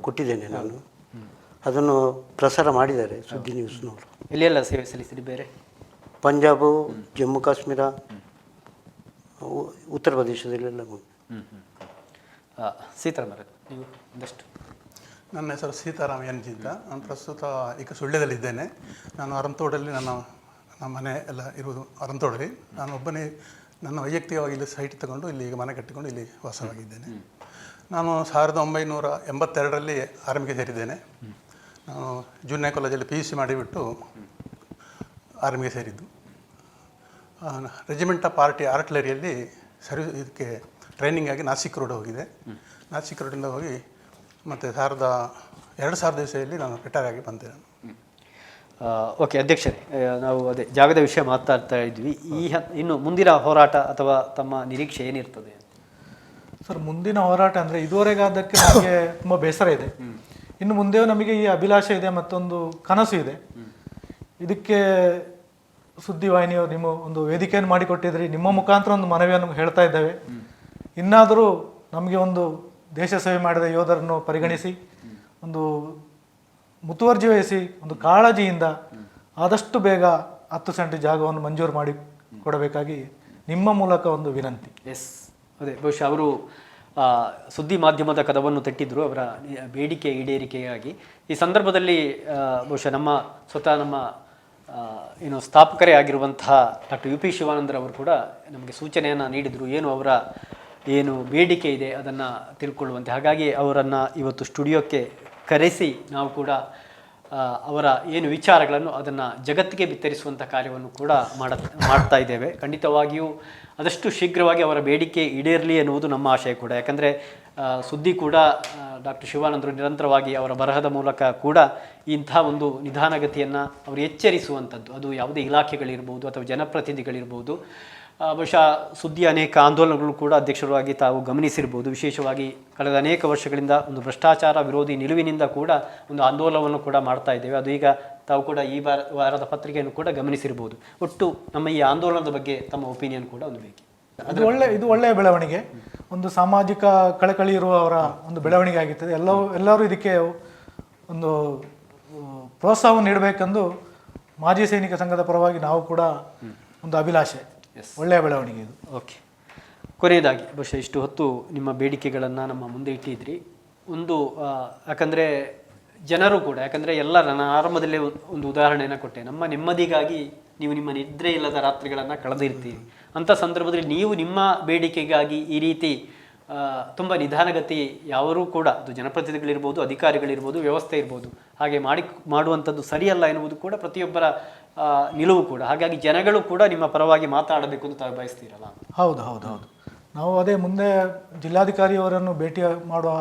ಕೊಟ್ಟಿದ್ದೇನೆ. ನಾನು ಅದನ್ನು ಪ್ರಸಾರ ಮಾಡಿದ್ದಾರೆ ಸುದ್ದಿ ನ್ಯೂಸ್ನವರು. ಎಲ್ಲಿಯೆಲ್ಲ ಸೇವೆ ಸಲ್ಲಿಸಿರಿ? ಬೇರೆ ಪಂಜಾಬು, ಜಮ್ಮು ಕಾಶ್ಮೀರ, ಉತ್ತರ ಪ್ರದೇಶದಲ್ಲೆಲ್ಲ. ಸೀತಾರಾಮ, ನೀವು ಒಂದಷ್ಟು. ನನ್ನ ಹೆಸರು ಸೀತಾರಾಮ NG ಅಂತ. ನಾನು ಪ್ರಸ್ತುತ ಈಗ ಸುಳ್ಯದಲ್ಲಿದ್ದೇನೆ. ನಾನು ಅರಂತೋಡಲ್ಲಿ ನಮ್ಮ ಮನೆ ಎಲ್ಲ ಇರುವುದು ಅರಂತೋಡಲ್ಲಿ. ನಾನು ಒಬ್ಬನೇ ನನ್ನ ವೈಯಕ್ತಿಕವಾಗಿ ಇಲ್ಲಿ ಸೈಟ್ ತಗೊಂಡು ಇಲ್ಲಿ ಈಗ ಮನೆ ಕಟ್ಟಿಕೊಂಡು ಇಲ್ಲಿ ವಾಸವಾಗಿದ್ದೇನೆ. ನಾನು 1982ರಲ್ಲಿ ಆರ್ಮಿಗೆ ಸೇರಿದ್ದೇನೆ. ನಾನು ಜೂನಿಯರ್ ಕಾಲೇಜಲ್ಲಿ PUC ಮಾಡಿಬಿಟ್ಟು ಆರ್ಮಿಗೆ ಸೇರಿದ್ದು. ರೆಜಿಮೆಂಟ್ ಆಫ್ ಆರ್ಟಿಲರಿಯಲ್ಲಿ ಇದಕ್ಕೆ ಟ್ರೈನಿಂಗ್ ಆಗಿ ನಾಸಿಕ್ ರೋಡ್ ಹೋಗಿದೆ. ನಾಸಿಕ್ ರೋಡಿಂದ ಹೋಗಿ ಮತ್ತು 2000 ನಾನು ರಿಟೈರ್ ಆಗಿ ಬಂದೆ. ಓಕೆ ಅಧ್ಯಕ್ಷರೇ, ನಾವು ಅದೇ ಜಾಗದ ವಿಷಯ ಮಾತಾಡ್ತಾ ಇದ್ವಿ. ಇನ್ನು ಮುಂದಿನ ಹೋರಾಟ ಅಥವಾ ತಮ್ಮ ನಿರೀಕ್ಷೆ ಏನಿರ್ತದೆ? ಸರ್, ಮುಂದಿನ ಹೋರಾಟ ಅಂದರೆ ಇದುವರೆಗೆ ಅದಕ್ಕೆ ನನಗೆ ತುಂಬ ಬೇಸರ ಇದೆ. ಇನ್ನು ಮುಂದೆ ನಮಗೆ ಈ ಅಭಿಲಾಷೆ ಇದೆ, ಮತ್ತೊಂದು ಕನಸು ಇದೆ. ಇದಕ್ಕೆ ಸುದ್ದಿವಾಹಿನಿಯವರು ನಿಮ್ಮ ಒಂದು ವೇದಿಕೆಯನ್ನು ಮಾಡಿಕೊಟ್ಟಿದ್ರಿ. ನಿಮ್ಮ ಮುಖಾಂತರ ಒಂದು ಮನವಿಯನ್ನು ಹೇಳ್ತಾ ಇದ್ದೇವೆ. ಇನ್ನಾದರೂ ನಮಗೆ ಒಂದು ದೇಶ ಸೇವೆ ಮಾಡಿದ ಯೋಧರನ್ನು ಪರಿಗಣಿಸಿ, ಒಂದು ಮುತುವರ್ಜಿ ವಹಿಸಿ, ಒಂದು ಕಾಳಜಿಯಿಂದ ಆದಷ್ಟು ಬೇಗ 10 ಸೆಂಟ್ ಜಾಗವನ್ನು ಮಂಜೂರು ಮಾಡಿ ಕೊಡಬೇಕಾಗಿ ನಿಮ್ಮ ಮೂಲಕ ಒಂದು ವಿನಂತಿ. ಎಸ್, ಅದೇ ಬಹುಶಃ ಅವರು ಸುದ್ದಿ ಮಾಧ್ಯಮದ ಕದವನ್ನು ತಟ್ಟಿದ್ರು ಅವರ ಬೇಡಿಕೆ ಈಡೇರಿಕೆಗಾಗಿ. ಈ ಸಂದರ್ಭದಲ್ಲಿ ಬಹುಶಃ ಸ್ವತಃ ನಮ್ಮ ಏನು ಸ್ಥಾಪಕರೇ ಆಗಿರುವಂತಹ ಡಾಕ್ಟರ್ ಯು ಪಿ ಶಿವಾನಂದರವರು ಕೂಡ ನಮಗೆ ಸೂಚನೆಯನ್ನು ನೀಡಿದರು, ಏನು ಬೇಡಿಕೆ ಇದೆ ಅದನ್ನು ತಿಳ್ಕೊಳ್ಳುವಂತೆ. ಹಾಗಾಗಿ ಅವರನ್ನು ಇವತ್ತು ಸ್ಟುಡಿಯೋಕ್ಕೆ ಕರೆಸಿ ನಾವು ಕೂಡ ಅವರ ಏನು ವಿಚಾರಗಳನ್ನು ಅದನ್ನು ಜಗತ್ತಿಗೆ ಬಿತ್ತರಿಸುವಂಥ ಕಾರ್ಯವನ್ನು ಕೂಡ ಮಾಡ್ತಾ ಇದ್ದೇವೆ. ಖಂಡಿತವಾಗಿಯೂ ಆದಷ್ಟು ಶೀಘ್ರವಾಗಿ ಅವರ ಬೇಡಿಕೆ ಈಡೇರಲಿ ಎನ್ನುವುದು ನಮ್ಮ ಆಶಯ ಕೂಡ. ಯಾಕಂದರೆ ಸುದ್ದಿ ಕೂಡ ಡಾಕ್ಟರ್ ಶಿವಾನಂದರು ನಿರಂತರವಾಗಿ ಅವರ ಬರಹದ ಮೂಲಕ ಕೂಡ ಇಂಥ ಒಂದು ನಿಧಾನಗತಿಯನ್ನು ಅವರು ಎಚ್ಚರಿಸುವಂಥದ್ದು, ಅದು ಯಾವುದೇ ಇಲಾಖೆಗಳಿರ್ಬೋದು ಅಥವಾ ಜನಪ್ರತಿನಿಧಿಗಳಿರ್ಬೋದು. ಬಹುಶಃ ಸುದ್ದಿ ಅನೇಕ ಆಂದೋಲನಗಳು ಕೂಡ ಅಧ್ಯಕ್ಷರಾಗಿ ತಾವು ಗಮನಿಸಿರ್ಬೋದು. ವಿಶೇಷವಾಗಿ ಕಳೆದ ಅನೇಕ ವರ್ಷಗಳಿಂದ ಒಂದು ಭ್ರಷ್ಟಾಚಾರ ವಿರೋಧಿ ನಿಲುವಿನಿಂದ ಕೂಡ ಒಂದು ಆಂದೋಲನವನ್ನು ಕೂಡ ಮಾಡ್ತಾ ಇದ್ದೇವೆ. ಅದು ಈಗ ತಾವು ಕೂಡ ಈ ವಾರದ ಪತ್ರಿಕೆಯನ್ನು ಕೂಡ ಗಮನಿಸಿರ್ಬೋದು. ಒಟ್ಟು ನಮ್ಮ ಈ ಆಂದೋಲನದ ಬಗ್ಗೆ ತಮ್ಮ ಒಪಿನಿಯನ್ ಕೂಡ ಒಂದು ಬೇಕು. ಇದು ಒಳ್ಳೆಯ ಬೆಳವಣಿಗೆ, ಒಂದು ಸಾಮಾಜಿಕ ಕಳಕಳಿ ಇರುವವರ ಒಂದು ಬೆಳವಣಿಗೆ ಆಗಿರ್ತದೆ. ಎಲ್ಲರೂ ಇದಕ್ಕೆ ಒಂದು ಪ್ರೋತ್ಸಾಹವನ್ನು ನೀಡಬೇಕೆಂದು ಮಾಜಿ ಸೈನಿಕ ಸಂಘದ ಪರವಾಗಿ ನಾವು ಕೂಡ ಒಂದು ಅಭಿಲಾಷೆ. ಒಳ್ಳೆಯ ಬೆಳವಣಿಗೆ ಇದು. ಓಕೆ, ಕೊನೆಯದಾಗಿ ಬಹುಶಃ ಇಷ್ಟು ಹೊತ್ತು ನಿಮ್ಮ ಬೇಡಿಕೆಗಳನ್ನು ನಮ್ಮ ಮುಂದೆ ಇಟ್ಟಿದ್ರಿ. ಒಂದು ಯಾಕಂದರೆ ಜನರು ಕೂಡ, ಯಾಕಂದರೆ ನಾನು ಆರಂಭದಲ್ಲೇ ಒಂದು ಉದಾಹರಣೆಯನ್ನು ಕೊಟ್ಟೆ, ನಮ್ಮ ನೆಮ್ಮದಿಗಾಗಿ ನೀವು ನಿಮ್ಮ ನಿದ್ರೆ ಇಲ್ಲದ ರಾತ್ರಿಗಳನ್ನು ಕಳೆದಿರ್ತೀರಿ. ಅಂಥ ಸಂದರ್ಭದಲ್ಲಿ ನೀವು ನಿಮ್ಮ ಬೇಡಿಕೆಗಾಗಿ ಈ ರೀತಿ ತುಂಬ ನಿಧಾನಗತಿ ಯಾರೂ ಕೂಡ, ಅದು ಜನಪ್ರತಿನಿಧಿಗಳಿರ್ಬೋದು, ಅಧಿಕಾರಿಗಳಿರ್ಬೋದು, ವ್ಯವಸ್ಥೆ ಇರ್ಬೋದು, ಹಾಗೆ ಮಾಡುವಂಥದ್ದು ಸರಿಯಲ್ಲ ಎನ್ನುವುದು ಕೂಡ ಪ್ರತಿಯೊಬ್ಬರ ನಿಲುವು ಕೂಡ. ಹಾಗಾಗಿ ಜನಗಳು ಕೂಡ ನಿಮ್ಮ ಪರವಾಗಿ ಮಾತನಾಡಬೇಕು ಅಂತ ತಾವು ಬಯಸ್ತೀರಲ್ಲ? ಹೌದು. ನಾವು ಅದೇ ಮುಂದೆ ಜಿಲ್ಲಾಧಿಕಾರಿಯವರನ್ನು ಭೇಟಿ ಮಾಡುವ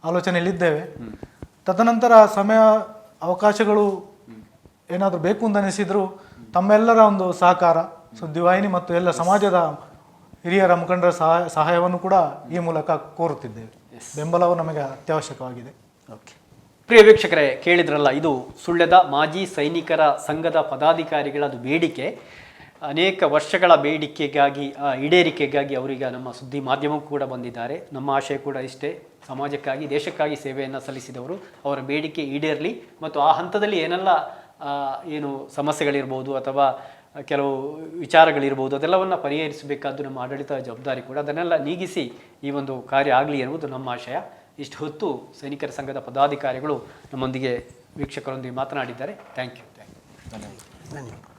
ಆಲೋಚನೆಯಲ್ಲಿದ್ದೇವೆ. ತದನಂತರ ಸಮಯ ಅವಕಾಶಗಳು ಏನಾದರೂ ಬೇಕು ಅಂತ ಅನಿಸಿದ್ರು ತಮ್ಮೆಲ್ಲರ ಒಂದು ಸಹಕಾರ, ಸುದ್ದಿವಾಹಿನಿ ಮತ್ತು ಎಲ್ಲ ಸಮಾಜದ ಹಿರಿಯರ ಮುಖಂಡರ ಸಹಾಯವನ್ನು ಕೂಡ ಈ ಮೂಲಕ ಕೋರುತ್ತಿದ್ದೇವೆ. ಬೆಂಬಲವು ನಮಗೆ ಅತ್ಯವಶ್ಯಕವಾಗಿದೆ. ಓಕೆ, ಪ್ರಿಯ ವೀಕ್ಷಕರೇ, ಕೇಳಿದ್ರಲ್ಲ, ಇದು ಸುಳ್ಯದ ಮಾಜಿ ಸೈನಿಕರ ಸಂಘದ ಪದಾಧಿಕಾರಿಗಳ ಬೇಡಿಕೆ. ಅನೇಕ ವರ್ಷಗಳ ಬೇಡಿಕೆಗಾಗಿ ಈಡೇರಿಕೆಗಾಗಿ ಅವರೀಗ ನಮ್ಮ ಸುದ್ದಿ ಮಾಧ್ಯಮಕ್ಕೂ ಕೂಡ ಬಂದಿದ್ದಾರೆ. ನಮ್ಮ ಆಶಯ ಕೂಡ ಇಷ್ಟೇ, ಸಮಾಜಕ್ಕಾಗಿ ದೇಶಕ್ಕಾಗಿ ಸೇವೆಯನ್ನು ಸಲ್ಲಿಸಿದವರು, ಅವರ ಬೇಡಿಕೆ ಈಡೇರಲಿ ಮತ್ತು ಆ ಹಂತದಲ್ಲಿ ಏನೆಲ್ಲ ಏನು ಸಮಸ್ಯೆಗಳಿರ್ಬೋದು ಅಥವಾ ಕೆಲವು ವಿಚಾರಗಳಿರ್ಬೋದು ಅದೆಲ್ಲವನ್ನು ಪರಿಹರಿಸಬೇಕಾದ್ದು ನಮ್ಮ ಆಡಳಿತ ಜವಾಬ್ದಾರಿ ಕೂಡ. ಅದನ್ನೆಲ್ಲ ನೀಗಿಸಿ ಈ ಒಂದು ಕಾರ್ಯ ಆಗಲಿ ಎನ್ನುವುದು ನಮ್ಮ ಆಶಯ. ಇಷ್ಟು ಹೊತ್ತು ಸೈನಿಕರ ಸಂಘದ ಪದಾಧಿಕಾರಿಗಳು ನಮ್ಮೊಂದಿಗೆ ವೀಕ್ಷಕರೊಂದಿಗೆ ಮಾತನಾಡಿದ್ದಾರೆ. Thank you. ಧನ್ಯವಾದ.